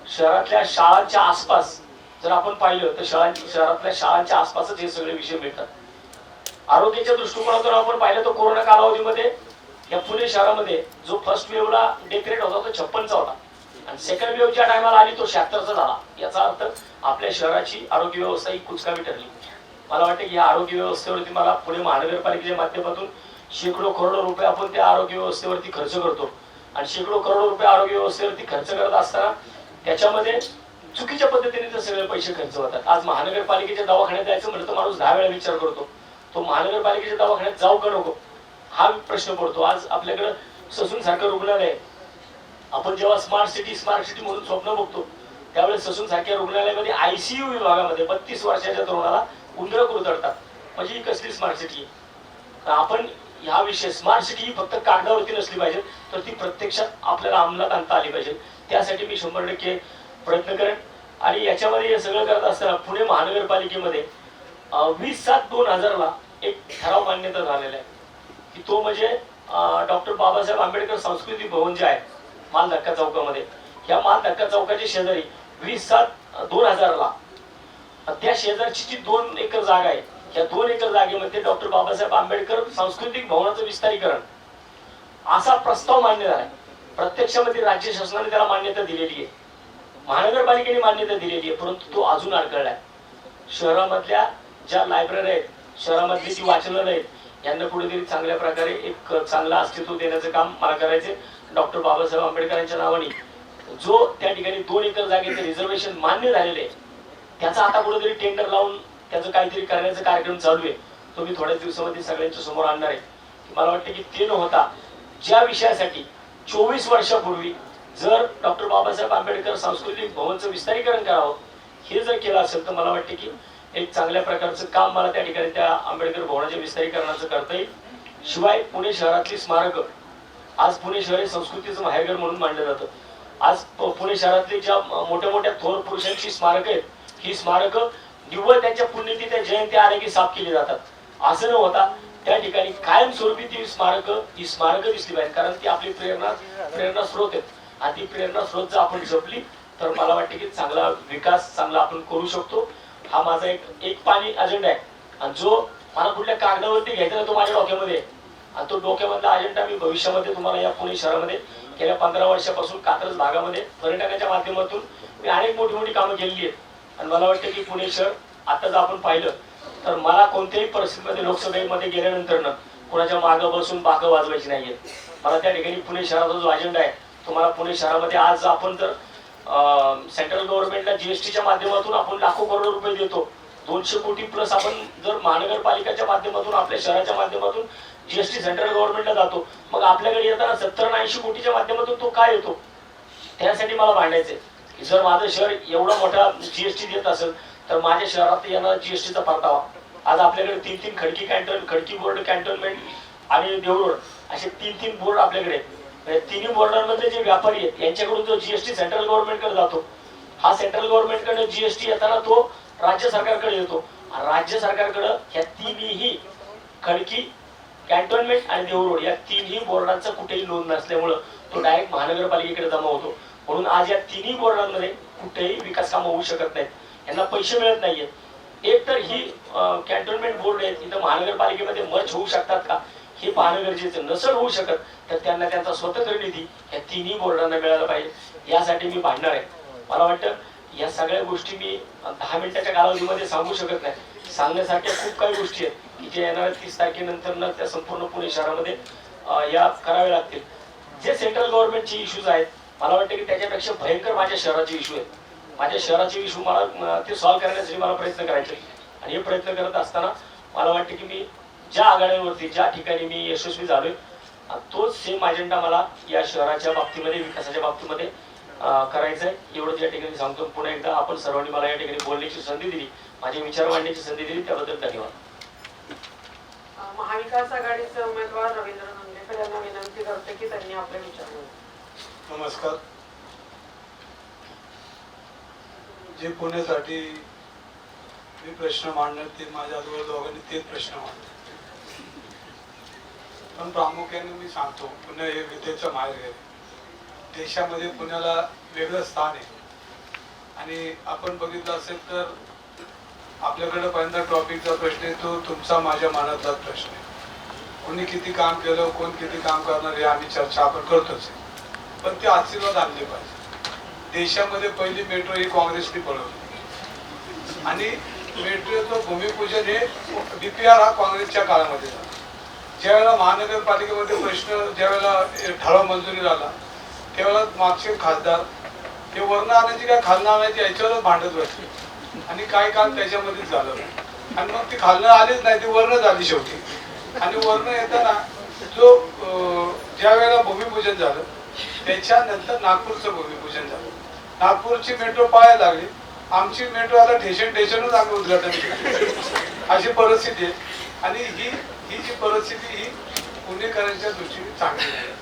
शहरातल्या शाळांच्या आसपास जर आपण पाहिलं तर शहरातल्या शाळांच्या आसपासच हे सगळे विषय मिळतात. आरोग्याच्या दृष्टिकोनातून आपण पाहिलं तर कोरोना कालावधीमध्ये या पुणे शहरामध्ये जो फर्स्ट वेव्हला डेथ रेट होता तो 56चा होता आणि सेकंड वेव्ह ज्या टायमाला आली तो 76चा झाला. याचा अर्थ आपल्या शहराची आरोग्य व्यवस्था ही कुचकामी ठरली. मला वाटतं की या आरोग्य व्यवस्थेवरती मला पुणे महानगरपालिकेच्या माध्यमातून शेकडो करोड रुपये आपण त्या आरोग्य व्यवस्थेवरती खर्च करतो आणि शेकडो करोड रुपये आरोग्य व्यवस्थेवरती खर्च करत असताना त्याच्यामध्ये चुकीच्या पद्धतीने ते सगळे पैसे खर्च होतात. आज महानगरपालिकेच्या दवाखान्यात जायचं म्हटलं तर माणूस 10 वेळा विचार करतो तो महानगरपालिकेच्या दवाखान्यात जाऊ का नको हा प्रश्न पडतो. आज आपल्याकडे ससून सारखं रुग्णालय आपण जेव्हा स्मार्ट सिटी म्हणून स्वप्न बघतो त्यावेळेस ससून सारख्या रुग्णालयामध्ये आयसीयू विभागामध्ये 32 वर्षाच्या तरुणाला उंदरं कुरतडतात. म्हणजे ही कसली स्मार्ट सिटी. आपण ह्या विषय स्मार्ट सिटी ही फक्त कागदावरती नसली पाहिजे तर ती प्रत्यक्षात आपल्याला अंमलात आणता आली पाहिजे. त्यासाठी मी 100% प्रयत्न करेन. आणि याच्यामध्ये हे सगळं करत असताना पुणे महानगरपालिकेमध्ये 20/7/2000 एक ठराव मान्यता झालेला आहे की तो म्हणजे डॉक्टर बाबासाहेब आंबेडकर सांस्कृतिक भवन जे आहे माल धक्का चौकामध्ये या माल धक्का चौकाच्या शेजारी 20/7/2000 त्या शेजारची जी 2 एकर जागा आहे या 2 एकर जागेमध्ये डॉक्टर बाबासाहेब आंबेडकर सांस्कृतिक भवनाचं विस्तारीकरण असा प्रस्ताव मान्य झालाय. प्रत्यक्षामध्ये राज्य शासनाने त्याला मान्यता दिलेली आहे महानगरपालिकेने मान्यता दिलेली आहे परंतु तो अजून अडकळलाय. शहरामधल्या ज्या लायब्ररी आहेत शहरामधली जी वाचनालय आहेत यांना कुठेतरी चांगल्या प्रकारे एक चांगलं अस्तित्व देण्याचं काम मला करायचे. डॉक्टर बाबासाहेब आंबेडकरांच्या नावाने जो त्या ठिकाणी 2 एकर जागेचे रिझर्वेशन मान्य झालेले आहे त्याचा आता कुठेतरी टेंडर लावून त्याचं काहीतरी करण्याचा कार्यक्रम चालू आहे. तो मी थोड्याच दिवसामध्ये सगळ्यांच्या समोर आणणार आहे. मला वाटतं की ते न होता ज्या विषयासाठी 24 वर्षापूर्वी जर डॉक्टर बाबासाहेब आंबेडकर सांस्कृतिक भवनचं विस्तारीकरण करावं हे जर केलं असेल तर मला वाटतं की एक चांगल्या प्रकारचं काम मला त्या ठिकाणी त्या आंबेडकर भवनाच्या विस्तारीकरणाचं करता येईल. शिवाय पुणे शहरातली स्मारकं आज पुणे शहर हे संस्कृतीचं माहेरघर म्हणून मानलं जातं. आज पुणे शहरातली ज्या मोठ्या मोठ्या थोर पुरुषांची स्मारकं आहेत ही स्मारकं निव्वळ त्यांच्या पुण्यतिथी जयंती आल्या की साफ केली जातात असं न होता त्या ठिकाणी कायमस्वरूपी ती स्मारकं दिसली पाहिजे. कारण ती आपली प्रेरणा स्रोत आहेत आणि ती प्रेरणा स्रोत जर आपण जपली तर मला वाटतं की चांगला विकास चांगला आपण करू शकतो. हा माझा एक पाणी अजेंडा आहे आणि जो मला कुठल्या कागदावरती घ्यायचा ना तो माझ्या डोक्यामध्ये आणि तो डोक्यामधला अजेंडा मी भविष्यामध्ये तुम्हाला या पुणे शहरामध्ये गेल्या 15 वर्षापासून कात्रज भागामध्ये पर्यटनाच्या माध्यमातून मी अनेक मोठी कामं केलेली आहेत आणि मला वाटतं की पुणे शहर आता जर आपण पाहिलं तर मला कोणत्याही परिस्थितीमध्ये लोकसभेमध्ये गेल्यानंतर ना कोणाच्या मागं बसून बाकं वाजवायची नाहीये. मला त्या ठिकाणी पुणे शहराचा जो अजेंडा आहे तो मला पुणे शहरामध्ये आज आपण जर सेंट्रल गव्हर्नमेंटला जीएसटीच्या माध्यमातून आपण लाखो करोड रुपये देतो 200 कोटी प्लस आपण जर महानगरपालिकेच्या माध्यमातून आपल्या शहराच्या माध्यमातून जीएसटी सेंट्रल गव्हर्नमेंटला जातो मग आपल्याकडे येताना 70-80 कोटीच्या माध्यमातून तो काय येतो. त्यासाठी मला भांडायचंय की जर माझं शहर एवढा मोठा जीएसटी देत असेल तर माझ्या शहरात येणारा जीएसटीचा परतावा आज आपल्याकडे 3 खडकी कॅन्टोन खडकी बोर्ड कॅन्टोनमेंट आणि देवरोड असे 3 बोर्ड आपल्याकडे आहेत. तिन्ही बोर्डांमधले जे व्यापारी आहेत यांच्याकडून जो जीएसटी सेंट्रल गव्हर्नमेंटकडे जातो हा सेंट्रल गव्हर्नमेंटकडे जीएसटी येताना तो राज्य सरकारकडे येतो राज्य सरकारकडं ह्या तिन्ही खडकी, कॅन्टोन्मेंट आणि देऊरोड या तिन्ही बोर्डांचं कुठेही नोंद नसल्यामुळं तो डायरेक्ट महानगरपालिकेकडे जमा होतो. म्हणून आज या तिन्ही बोर्डांमध्ये कुठेही विकास कामं होऊ शकत नाहीत, यांना पैसे मिळत नाहीयेत. एक तर ही कॅन्टोन्मेंट बोर्ड आहेत इथं महानगरपालिकेमध्ये मर्ज होऊ शकतात का हे पाहणं गरजेचं. नसेल होऊ शकत तर त्यांना त्यांचा स्वतंत्र निधी या तिन्ही बोर्डांना मिळाला पाहिजे, यासाठी मी भांडणार आहे. मला वाटतं या सगळ्या गोष्टी मी 10 मिनिटाच्या कालावधीमध्ये सांगू शकत नाही. सांगण्यासारख्या खूप काही गोष्टी आहेत की जे येणाऱ्या 30 तारखेनंतर त्या संपूर्ण पुणे शहरामध्ये या कराव्या लागतील. जे सेंट्रल गव्हर्नमेंटचे इश्यूज आहेत मला वाटतं की त्याच्यापेक्षा भयंकर माझ्या शहराचे इश्यू आहेत. माझ्या शहराचे इश्यू मला ते सॉल्व्ह करण्यासाठी मला प्रयत्न करायचे आणि हे प्रयत्न करत असताना मला वाटतं की मी ज्या आघाड्यांवरती ज्या ठिकाणी मी यशस्वी झालोय तोच सेम अजेंडा मला या शहराच्या बाबतीमध्ये विकासाच्या बाबतीमध्ये करायचं आहे. एवढंच या ठिकाणी सांगतो. पुन्हा एकदा आपण सर्वांनी मला या ठिकाणी बोलण्याची संधी दिली, माझे विचार मांडण्याची संधी दिली, त्याबद्दल धन्यवाद. महाविकास आघाडीचे उमेदवार रवींद्र धंगेकर यांना विनंती करते की त्यांनी आपले विचार मांडावे. नमस्कार. जे पुण्यासाठी मी प्रश्न मांडणार ते माझ्या आजोबा दोघांनी तेच प्रश्न मांडले. पण प्रामुख्याने मी सांगतो पुणे हे विद्येचं माहेर आहे. देशामध्ये पुण्याला वेगळं स्थान आहे आणि आपण बघितलं असेल तर आपल्याकडे पहिल्यांदा टॉपिकचा प्रश्न आहे तो तुमचा माझ्या मनातलाच प्रश्न आहे. कोणी किती काम केलं, कोण किती काम करणार हे आम्ही चर्चा आपण करतोच आहे. पण ते आशीर्वाद आणले पाहिजे. देशामध्ये पहिली मेट्रो ही काँग्रेसने पळवली आणि मेट्रोचं भूमिपूजन हे DPR हा काँग्रेसच्या काळामध्ये झाला. ज्यावेळेला महानगरपालिकेमध्ये प्रश्न ज्यावेळेला ठराव मंजुरी झाला त्यावेळेला मागचे खासदार ते वर्ण आणायची काय खालनं आणायची याच्यावरच भांडत बसले आणि काही काळ त्याच्यामध्येच झालं आणि मग ती खालनं आलीच नाही, ती वर्ण झाली शेवटी. आणि वर्ण येताना जो ज्या वेळेला भूमिपूजन झालं त्याच्यानंतर नागपूरचं भूमिपूजन झालं. नागपूरची मेट्रो पाहायला लागली, आमची मेट्रो आता ठेचनच आम्ही उद्घाटन केलं अशी परिस्थिती आहे. आणि ही जी परिस्थिती ही पुणेकरांच्या दृष्टीने चांगली आहे.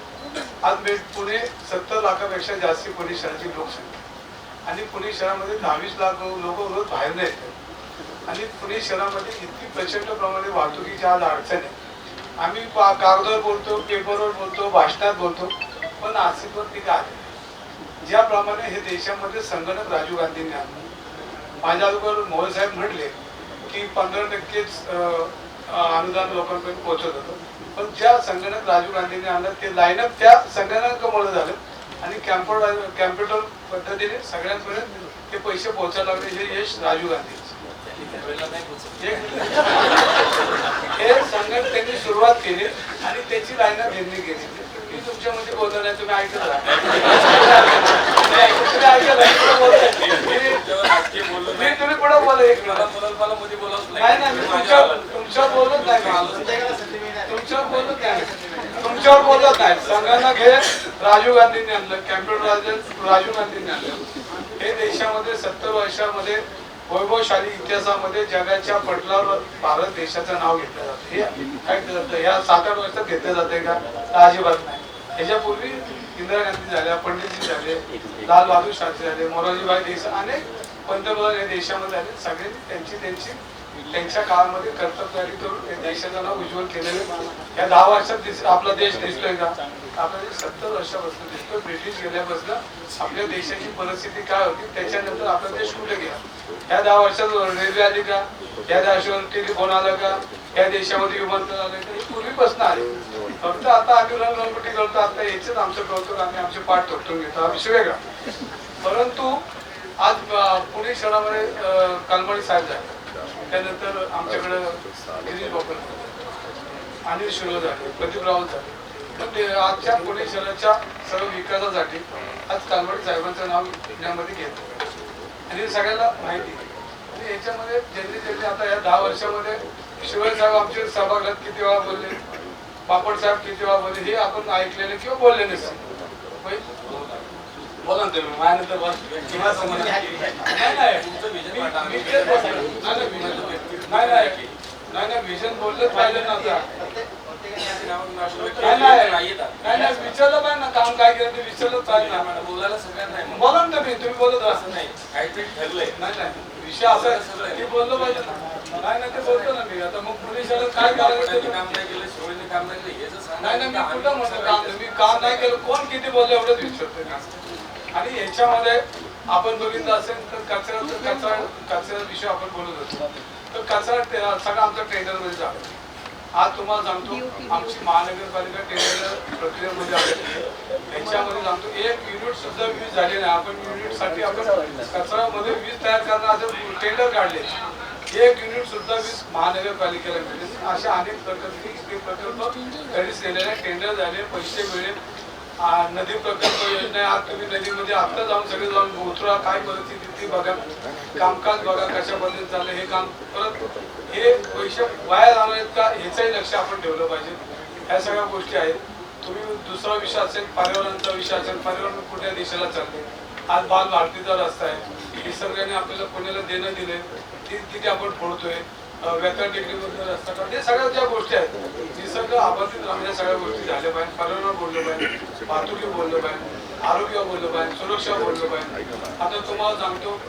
आज पुणे 70 लाखापेक्षा जास्त पुणे शहराची लोकसंख्या आणि पुणे शहरामध्ये 22 लाख लोक रोज बाहेर नाही येतात आणि पुणे शहरामध्ये इतकी प्रचंड प्रमाणे वाहतुकीच्या आज अडचण आहे. आम्ही कागदावर बोलतो, पेपरवर बोलतो, भाषणात बोलतो, पण अस्तित्वात ती काय आहे. ज्याप्रमाणे हे देशामध्ये संगणक राजीव गांधींनी आणलं. माझ्या अगोदर मोहन साहेब म्हटले की 15% अनुदान लोकांपर्यंत पोहोचत होतं, पण ज्या संगणक राजीव गांधींनी आणलं ते लाईनअप त्या संगणकामुळे झालं आणि कॅम्प्युटर पद्धतीने सगळ्यांपर्यंत ते पैसे पोहोचायला लागले. हे यश राजीव गांधी हे संगणक त्यांनी सुरुवात केली आणि त्याची लाईनअप यांनी केली. मी तुमच्यामध्ये बोललो नाही, तुम्ही ऐकत तुम्ही पुढे बोला. एक तुमच्यावर बोलत नाही, तुमच्यावर बोलत नाही. संगणक हे राजीव गांधींनी आणलं, कॅम्प्युटर राजीव गांधींनी आणलं. हे देशामध्ये 70 वर्षामध्ये वैभवशाली इतिहासामध्ये जगाच्या पटलावर भारत देशाचं नाव घेतलं जातं. हे काय जातं या 7-8 वर्षात घेतलं जाते का? अजिबात नाही. ह्याच्यापूर्वी इंदिरा गांधी झाल्या, पंडितजी झाले, लाल बहादूर शास्त्री झाले, मोरारजीभाई देसाई, अनेक पंतप्रधान या देशामध्ये आले. सगळ्यांनी त्यांच्या काळामध्ये कर्तव्यकारी करून या देशाचं नाव उज्ज्वल केलेलं. या 10 वर्षात आपला देश दिसतोय का? आपला देश 70 वर्षापासून दिसतोय. ब्रिटिश गेल्यापासून आपल्या देशाची परिस्थिती काय होती, त्याच्यानंतर आपला देश कुठे गेला. या 10 वर्षात रेल्वे आली का? या देशावर टेलिफोन आला का? या देशामध्ये विमानतळ आलं का? हे पूर्वीपासून आले. फक्त आता आम्ही रंगरंगोटी करतो. आता याच आमचं कौतुक आम्ही आमचे पाठ ठोकून घेतो, हा विषय वेगळा. परंतु आज पुणे शहरामध्ये कालमणी साहेब झाले, त्यानंतर आमच्याकडे गिरीश बापट, अनिल शिरोळ झाले, प्रदीप राऊत झाले. पण ते आजच्या पुणे शहराच्या सर्व विकासासाठी आज कालमणी साहेबांचं नाव पुण्यामध्ये घेतलं आणि सगळ्यांना माहिती. आणि याच्यामध्ये ज्यांनी आता या 10 वर्षामध्ये शिवाय साहेब आमचे सभागृहात किती वेळा बोलले, बापट साहेब किती वेळा बोलले, हे आपण ऐकलेले किंवा बोलले नसते. बोला ना तुम्ही माझ्यानंतर नाही विजन बोललंच पाहिजे ना. आता नाही विचारलं पाहिजे ना, काम काय केलं ते विचारलंच पाहिजे ना. बोलायला सगळ्यांना बोला ना तुम्ही बोलत असं नाही काहीतरी ठरलंय. नाही विषय असा आहे की बोललं पाहिजे ना. नाही ना ते बोलतो ना मी. आता मग पुणे शहरात काय करायचं ते- काम नाही केलं, शिवळीने काम नाही केलं, याचं सांगा. नाही मी कुठं म्हणतो काम नाही. मी काम नाही केलं, कोण किती बोललं एवढंच विचारतो मी. आणि याच्यामध्ये आपण बघितलं असेल तर कचरा विषय आपण बोलत होतो. तर कचरा सगळं आमच्या टेंडरमध्ये झालं. आज तुम्हाला सांगतो आमची महानगरपालिका टेंडर प्रक्रियेमध्ये आली. याच्यामध्ये सांगतो एक युनिट सुद्धा वीज झाली नाही. आपण युनिटसाठी आपण कचऱ्यामध्ये वीज तयार करण्याचं टेंडर काढले. एक युनिट सुद्धा वीज महानगरपालिकेला मिळेल. अशा अनेक प्रकल्प घरीच गेलेले, टेंडर झाले, पैसे मिळेल. नदी प्रकल्प योजना आज तुम्ही नदीमध्ये आत्ता जाऊन सगळे जाऊन उतरा, काय परिस्थिती ती बघा, कामकाज बघा कशा पद्धतीने चाललं हे काम. परत हे पैसे वाया जाणार आहेत का ह्याचंही लक्ष आपण ठेवलं पाहिजे. ह्या सगळ्या गोष्टी आहेत. तुम्ही दुसरा विषय असेल, पर्यावरणाचा विषय असेल, पर्यावरण कुठल्या देशाला चालते. आज बाल भारतीचा रस्ता आहे, निसर्गाने आपल्याला पुण्याला देणं दिले, तिथे आपण फोडतोय. व्यथा टेकडीमधून रस्ता काढतो. हे सगळ्या ज्या गोष्टी आहेत, निसर्ग आबाधित राहण्याच्या सगळ्या गोष्टी झाल्या पाहिजे. पर्यावरण बोललं पाहिजे, वाहतुकी बोललं पाहिजे, आरोग्य बोललं पाहिजे, सुरक्षा बोललं पाहिजे. आता तुम्हाला सांगतो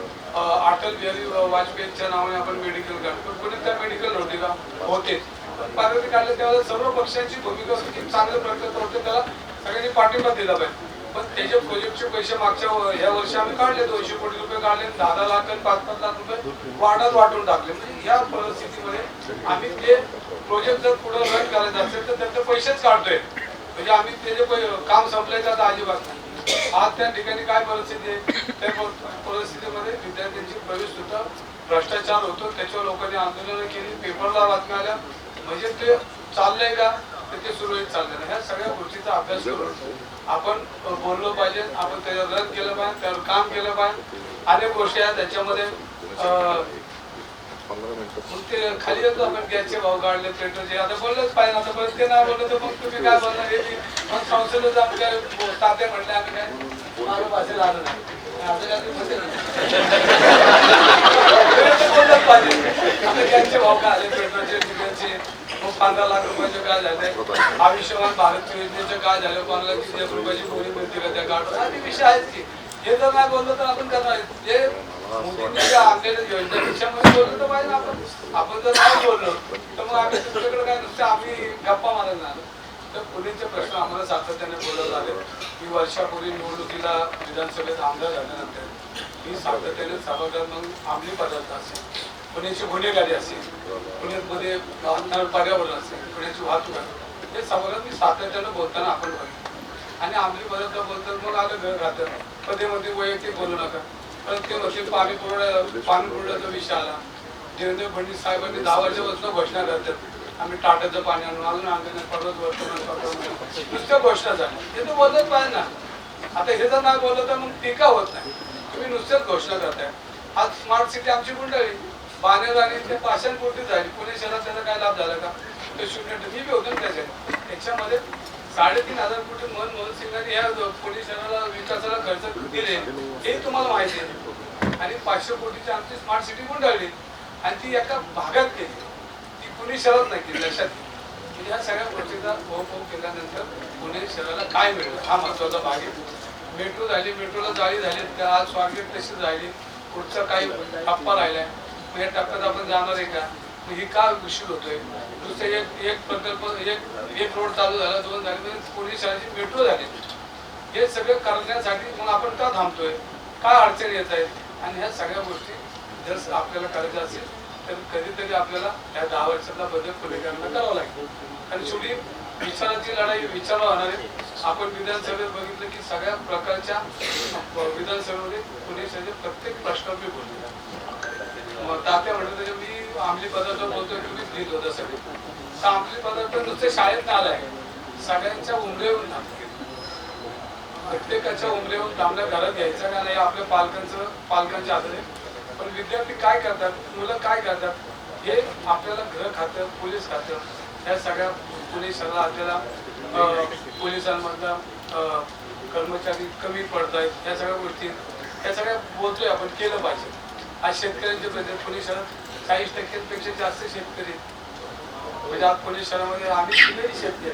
अटल बिहारी वाजपेयीच्या नावाने आपण मेडिकल काढतो. कोणी त्या मेडिकल नव्हते का? होते. पार्वती काढले तेव्हा सर्व पक्षांची भूमिका होती की चांगले प्रकल्प होते, त्याला सगळ्यांनी पाठिंबा दिला पाहिजे. पण त्याचे प्रोजेक्टचे पैसे मागच्या या वर्षी आम्ही काढले, 200 कोटी रुपये काढले, 10 लाख आणि 5-5 लाख रुपये वाढत वाटून टाकले. म्हणजे या परिस्थितीमध्ये आम्ही ते प्रोजेक्ट जर पुढे रन करायचं असेल तर त्यांचे पैसेच काढतोय. म्हणजे आम्ही त्याचे काम संपल्याचं आता अजिबात नाही. आज त्या ठिकाणी काय परिस्थिती आहे, त्या परिस्थितीमध्ये विद्यार्थ्यांची प्रवेश सुद्धा भ्रष्टाचार होतो. त्याच्यावर लोकांनी आंदोलनं केली, पेपरला बातम्या आल्या. म्हणजे ते चाललंय का तर ते सुरळीत चाललंय ना. ह्या सगळ्या गोष्टीचा अभ्यास करून आपण बोललो पाहिजे, आपण त्याच्यावर रन केलं पाहिजे, त्यावर काम केलं पाहिजे. अनेक गोष्टी आहेत त्याच्यामध्ये. ते खाली येतो आपण गॅसचे भाव काढले, पेट्रोलचे. आता बोललंच पाहिजे. आता परत ते नाही बोललं तर मग तुम्ही काय बोलणार हे. मग संसदेत जाऊन काय तात्या म्हटले आम्ही काय मारू भाषेत आलं नाही. आता गॅसचे भाव काय आले, पेट्रोलचे, डिझेलचे. मग 15 लाख रुपयाचे काय झाले, आयुष्यमान भारत योजनेचं काय झालं, कोणाला 30 रुपयाची गोळी मिळते का त्या कार्ड. हा विषय आहेच की. हे जर नाही बोललो तर आपण करणार. जे मोदींनी ज्या आणलेल्या योजना त्याच्यामध्ये बोललो तर पाहिजे आपण. आपण जर नाही बोललो तर मग आम्ही तुमच्याकडे काय नुसतं आम्ही गप्पा मारत नाही. तर पुढीलचे प्रश्न आम्हाला सातत्याने बोलत झाले की वर्षापूर्वी निवडणुकीला विधानसभेत आमदार झाल्यानंतर मी सातत्याने सभागृहात मग अंमली पदार्थ असेल, पुण्याची गुन्हेगारी असेल, पुण्यामध्ये पर्यावरण असेल, पुण्याची वाहतूक असेल, हे सभागृहात मी सातत्यानं बोलताना आपण बघितलं. आणि अंमली पदार्थ बोलतात मग आलं घर राहतं, कधी मध्ये वैयक्तिक बोलू नका. पण ते होते पाणी पुरवठ्याचा विषय आला. देवेंद्र फडणवीस साहेबांनी 10 वर्षापासून घोषणा करतात आम्ही टाटाचं पाणी आणून अजून आणलं पर्वत वर्तमान नुसत्या घोषणा झाल्या. हे तर बोलत पाहिजे ना. आता हे जर नाही बोललं तर मग टीका होत नाही. तुम्ही नुसत्याच घोषणा करताय. आज स्मार्ट सिटी आमची गुंडाळी बाणेर आणि ते पाषाणपूर्ती झाली. पुणे शहरात त्याचा काय लाभ झाला का? ते 0 मी बी होतो त्याच्यात. त्याच्यामध्ये 3,500 कोटी मनमोहन सिंगांनी या पुणे शहराला विकासाला खर्च दिले हे तुम्हाला माहिती आहे. आणि 500 कोटीची आमची स्मार्ट सिटी गुंडाळली आणि ती एका भागात केली. ती पुणे शहरात नाही केली. लक्षात म्हणजे ह्या सगळ्या गोष्टीचा उपभोग केल्यानंतर पुणे शहराला काय मिळेल हा महत्वाचा भाग आहे. मेट्रो झाली, मेट्रोला जाळी झाली, त्या आज स्वारगेट तशी झाली. पुढचा काही टप्पा राहिलाय. मग या टप्प्यात आपण जाणार आहे का? ही का उशीर होतोय? नुसतं एक प्रकल्प एक रोड चालू झाला, 2 झाले, पुणे शहराची मेट्रो झाली. हे सगळं करण्यासाठी मग आपण का थांबतोय? काय अडचणी येत आहेत? आणि ह्या सगळ्या गोष्टी जर आपल्याला करायच्या असेल तर कधीतरी आपल्याला या 10 वर्षाचा बदल पुणेकरांना करावा लागेल. आणि शेवटी विचाराची लढाई विचारला होणार आहे. आपण विधानसभेत बघितलं की सगळ्या प्रकारच्या विधानसभेमध्ये पुणे शहराचे प्रत्येक प्रश्नावर मी बोलतो. तात्या म्हणलं त्याच्या मी अंमली पदार्थ बोलतोय, तुम्ही लिहित होता सगळे. तर अंमली पदार्थ नुसते शाळेत नाही आलाय, सगळ्यांच्या उमरेहून थांबते. प्रत्येकाच्या उमरेहून थांबल्या घरात घ्यायचं का नाही आपल्या पालकांच्या हातात आहे. पण विद्यार्थी काय करतात, मुलं काय करतात हे आपल्याला गृह खातं, पोलीस खातं, ह्या सगळ्या पुणे शहराला आपल्याला पोलिसांमधला कर्मचारी कमी पडत आहेत. ह्या सगळ्या गोष्टी ह्या सगळ्या बोलतोय आपण, केलं पाहिजे. आज शेतकऱ्यांचे प्रश्न पुणे शहरात 40% जास्त शेतकरी म्हणजे आज पुणे शहरामध्ये आम्ही किती शेतकरी.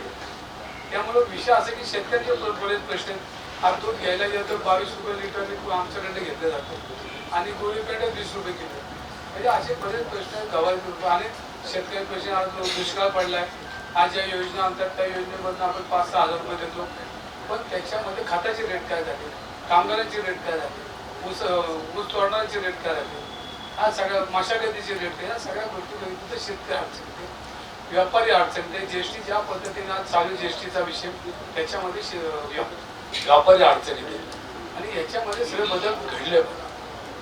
त्यामुळे विषय असा की शेतकऱ्यांचे बरेच प्रश्न आज दूध घ्यायला गेलं तर 22 रुपये लिटर आमच्याकडे घेतले जातो आणि गोळी पेंड 20 रुपये किलो. म्हणजे असे बरेच प्रश्न गव्हाचे आणि शेतकरी प्रश्न आज दुष्काळ पडलाय. आज या योजना अंतर्गत त्या योजनेमधून आपण 5-6 हजार रुपये देतो, पण त्याच्यामध्ये खताचे रेट काय झाले, कामगारांचे रेट काय झाले, ऊस तोडणाऱ्यांचे रेट काय झाले, हा सगळ्या मशागतीचे रेट, या सगळ्या गोष्टी तिथे शेतकरी अडचणीत, व्यापारी अडचणीत, जीएसटी ज्या पद्धतीने आज चालू जीएसटीचा विषय त्याच्यामध्ये व्यापारी अडचणीत आणि याच्यामध्ये सगळे बदल घडले.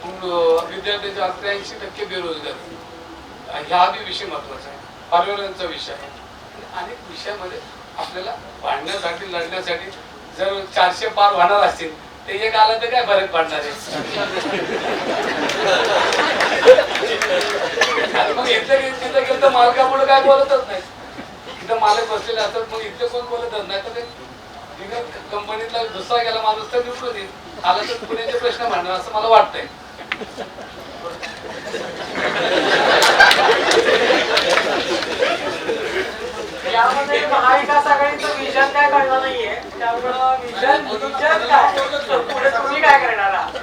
विद्यार्थ्यांचे 83% बेरोजगारी, हा बी विषय महत्वाचा आहे. पर्यावरणाचा विषय आहे. अनेक विषयामध्ये आपल्याला भांडण्यासाठी लढण्यासाठी जर 400 पार होणार असतील ते एक आलं तर काय फरक पडणार आहे. मग तिथं गेलं तर मालकापुढे काय बोलतच नाही. तिथं मालक बसलेले असतात, मग इथे कोण बोलतच नाही. तर ते कंपनीतला दुसरा गेला माणूस तर निवडून येईल. आला तर पुण्याचे प्रश्न भांडणार असं मला वाटतंय. यामध्ये महाविकास आघाडीचं विजन काय कळलं नाहीये, त्यामुळं विजन काय पुढे तुम्ही काय करणार आहात?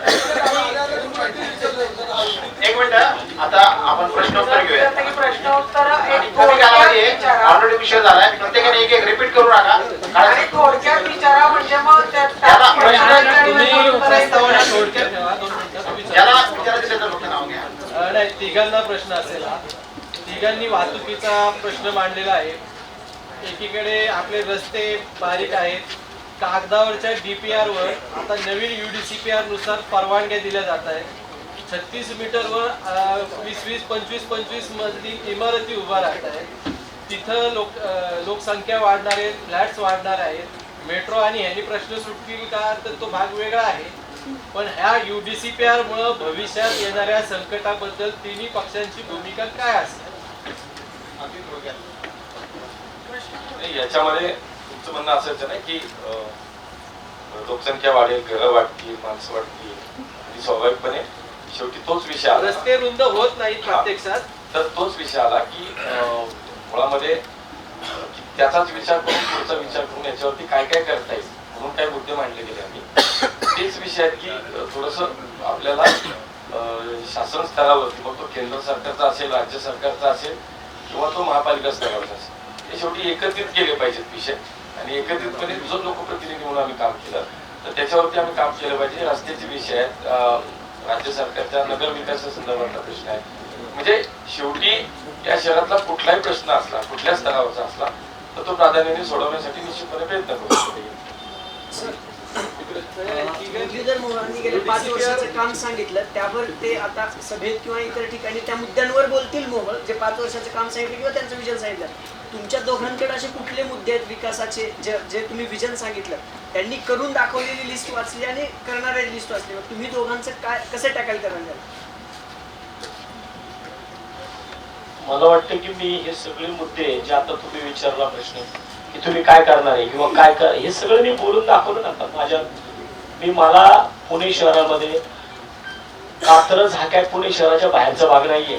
एक मिनिट, आता आपण प्रश्नोत्तर घेऊया. प्रश्नोत्तर कमी कालावधी ऑलरेडी विषय झालाय, प्रत्येकाने एक एक रिपीट करू नका. आणि थोडक्यात विचारा म्हणजे मग त्याला विचारायचं त्याचं फक्त नाव घ्या. नाही, तिघांना प्रश्न असेल. तिघांनी वाहतुकीचा प्रश्न मांडलेला आहे. एकीकडे आपले रस्ते बारीक आहेत, कागदावरच्या DPR वर आता नवीन UDCPR नुसार परवानग्या दिल्या जात आहेत. 36 मीटरवर 20-25 मजली इमारती उभा राहत आहेत. तिथं लोकसंख्या फ्लॅट्स वाढणार आहेत. मेट्रो आणि ह्यांनी प्रश्न सुटतील का, तर तो भाग वेगळा आहे. पण ह्या UDCPR मुळे भविष्यात येणाऱ्या संकटाबद्दल तिन्ही पक्षांची भूमिका काय असेल? याच्यामध्ये तुमचं म्हणणं असायचं नाही की लोकसंख्या वाढेल, घरं वाढतील, माणसं वाढतील आणि स्वाभाविकपणे शेवटी तोच विषय आला. रस्ते रुंद होत नाहीत प्रत्यक्षात, तर तोच विषय आला की मुळामध्ये त्याचाच विचार करून पुढचा विचार करून याच्यावरती काय काय करता येईल म्हणून काही मुद्दे मांडले गेले आम्ही. तेच विषय आहेत की थोडस आपल्याला शासन स्तरावरती, मग तो केंद्र सरकारचा असेल, राज्य सरकारचा असेल किंवा तो महापालिका स्तरावरचा असेल, हे शेवटी एकत्रित केले पाहिजेत विषय. आणि एकत्रितपणे जो लोकप्रतिनिधी म्हणून आम्ही काम केलं तर त्याच्यावरती आम्ही काम केलं पाहिजे. रस्त्याचे विषय आहेत, राज्य सरकारच्या नगर विकासासंदर्भातला प्रश्न आहे. म्हणजे शेवटी या शहरातला कुठलाही प्रश्न असला, कुठल्या स्तरावरचा असला, तर तो प्राधान्याने सोडवण्यासाठी निश्चितपणे प्रयत्न करू. मुरलीधर मोहोळांनी गेले 5 वर्षाचं काम सांगितलं, त्यावर ते आता सभेत किंवा इतर ठिकाणी त्या मुद्द्यांवर बोलतील. मोहोळ जे 5 वर्षाचं काम सांगितलं किंवा त्यांचं विजन सांगितलं, तुमच्या दोघांकडे असे कुठले मुद्दे आहेत विकासाचे जे तुम्ही विजन सांगितलं, त्यांनी करून दाखवलेली लिस्ट वाचली आणि करणाऱ्या लिस्ट वाचली, मग तुम्ही दोघांचं काय कसं टॅकल करणार? मला वाटतं की मी हे सगळे मुद्दे जे आता तुम्ही विचारला प्रश्न की तुम्ही काय करणार आहे किंवा काय हे सगळं मी बोलून दाखवलं ना. आता मला पुणे शहरामध्ये कात्रज हा काय पुणे शहराच्या बाहेरचा भाग नाहीये.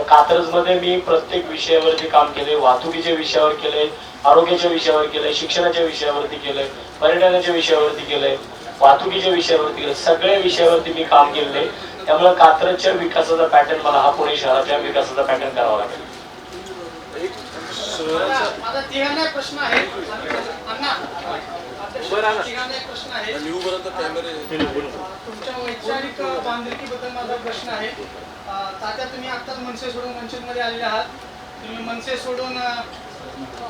कात्रज मध्ये मी प्रत्येक विषयावरती काम केले, वाहतुकीच्या विषयावर केलंय, आरोग्याच्या विषयावर केलंय, शिक्षणाच्या विषयावरती केलंय, पर्यटनाच्या विषयावरती केलंय, वाहतुकीच्या विषयावरती केलंय, सगळ्या विषयावरती मी काम केलंय. त्यामुळे कात्रजच्या विकासाचा पॅटर्न मला हा पुणे शहराच्या विकासाचा पॅटर्न करावा लागेल. माझा तिघांना एक प्रश्न आहे. अण्णा, तिघांना एक प्रश्न आहे. तुमच्या वैचारिक बांधिलकीबद्दल माझा प्रश्न आहे. तात्या, तुम्ही आत्ताच मनसे सोडून वंचितमध्ये आलेले आहात. तुम्ही मनसे सोडून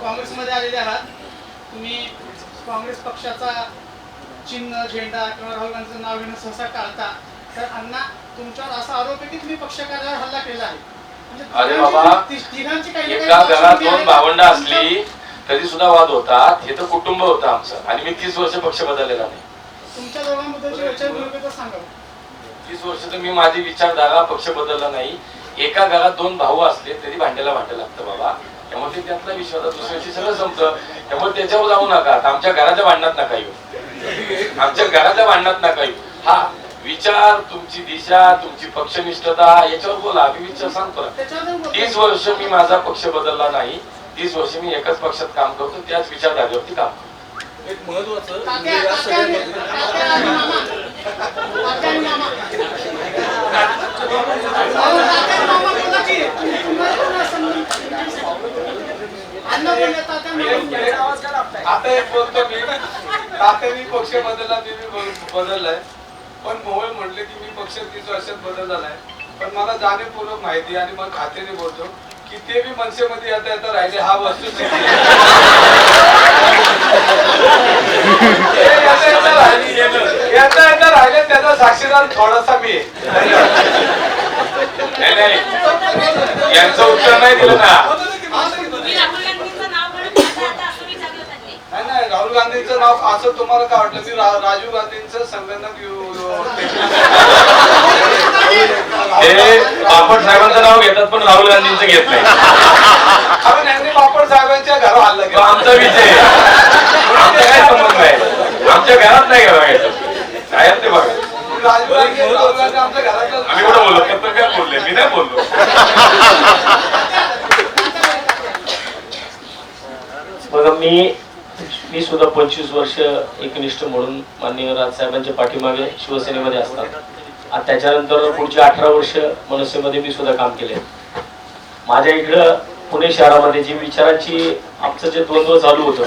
काँग्रेसमध्ये आलेले आहात. तुम्ही काँग्रेस पक्षाचा चिन्ह, झेंडा किंवा राहुल गांधीचं नाव घेणं सहसा टाळता. तर अण्णा, तुमच्यावर असा आरोप आहे की तुम्ही पक्ष कार्यालयावर हल्ला केला आहे. अरे बाबा, एका घरात 2 भावंड असली तरी सुद्धा वाद होतात. हे तर कुटुंब होतं आमचं आणि मी 30 वर्ष पक्ष बदललेला नाही. तुमच्या दोघांबद्दलची वैचारिक सांगा. 30 वर्ष तर मी माझी विचारधारा पक्ष बदलला नाही. एका घरात 2 भाऊ असले तरी भांड्याला भांडं लागतं बाबा. त्यामुळे ते त्यातला विश्वास दुसऱ्याशी सगळं संपतं. त्यामुळे त्याच्यावर जाऊ नका. आमच्या घराच्या भांडणात नका येऊ, आमच्या घराच्या भांडणात नका येऊ. हा विचार, तुमची दिशा, तुमची पक्षनिष्ठता याच्यावर बोला. आम्ही विचार सांगतो ना. 30 वर्ष मी माझा पक्ष बदलला नाही. 30 वर्ष मी एकाच पक्षात काम करतो, त्याच विचारधारेवरती काम करतो. एक महत्वाचं तात्या आणि मामा. तात्या आणि मामा बोला की तुम्हाला कोण असं अण्णा बोलले तात्या आणि मामा. आता एक बोलतो मी, तात्यानी पक्ष बदलला ते मी बदललाय, पण मोहोळ म्हटले की मी पक्ष 30 वर्षात बदलला नाही. पण मला जाणीवपूर्वक माहिती आणि मग खात्रीने बोलतो की ते बी मनसेमध्ये येता येता राहिले. हा वस्तुस्थिती येता येता राहिले, त्याचा साक्षीदार थोडासा मी आहे. यांचं उत्तर नाही दिलं ना. नाही, राहुल गांधींचं नाव असं तुम्हाला काय वाटलं? मी राजीव गांधींचं संगणक ते बापट साहेबांचं नाव घेतात पण राहुल गांधींचं घेत नाही. कारण यांनी बापट साहेबांच्या घरावर हल्ला तो केला. आमचा विषय आहे. आमचा काय संबंध आहे? आमच्या घरात नाही घ्यायचं काय ते बघा. राजीव गांधी राहुल गांधी आमच्या घरात. आम्ही कुठं बोललो? पत्रकार बोलले, मी नाही बोललो. बघा, मी सुद्धा 25 वर्ष एकनिष्ठ म्हणून माननीय राजसाहेबांच्या पाठीमागे शिवसेनेमध्ये असतात. त्याच्यानंतर पुढची 18 वर्ष मनसेमध्ये मी सुद्धा काम केले. माझ्या इकडं पुणे शहरामध्ये जी विचारांची आमचं जे द्वंद्व चालू होतं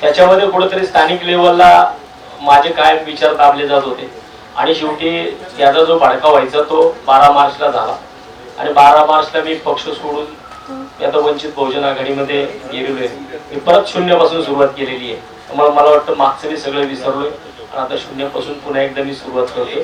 त्याच्यामध्ये कुठेतरी स्थानिक लेवलला माझे काय विचार दाबले जात होते आणि शेवटी याचा जो भडका व्हायचा तो 12 मार्चला झाला आणि 12 मार्चला मी पक्ष सोडून आता वंचित बहुजन आघाडीमध्ये गेलेलो आहे. मी परत शून्यापासून सुरुवात केलेली आहे. त्यामुळे मला वाटतं मागचं मी सगळं विसरलोय आणि आता शून्यापासून पुन्हा एकदा मी सुरुवात करतोय.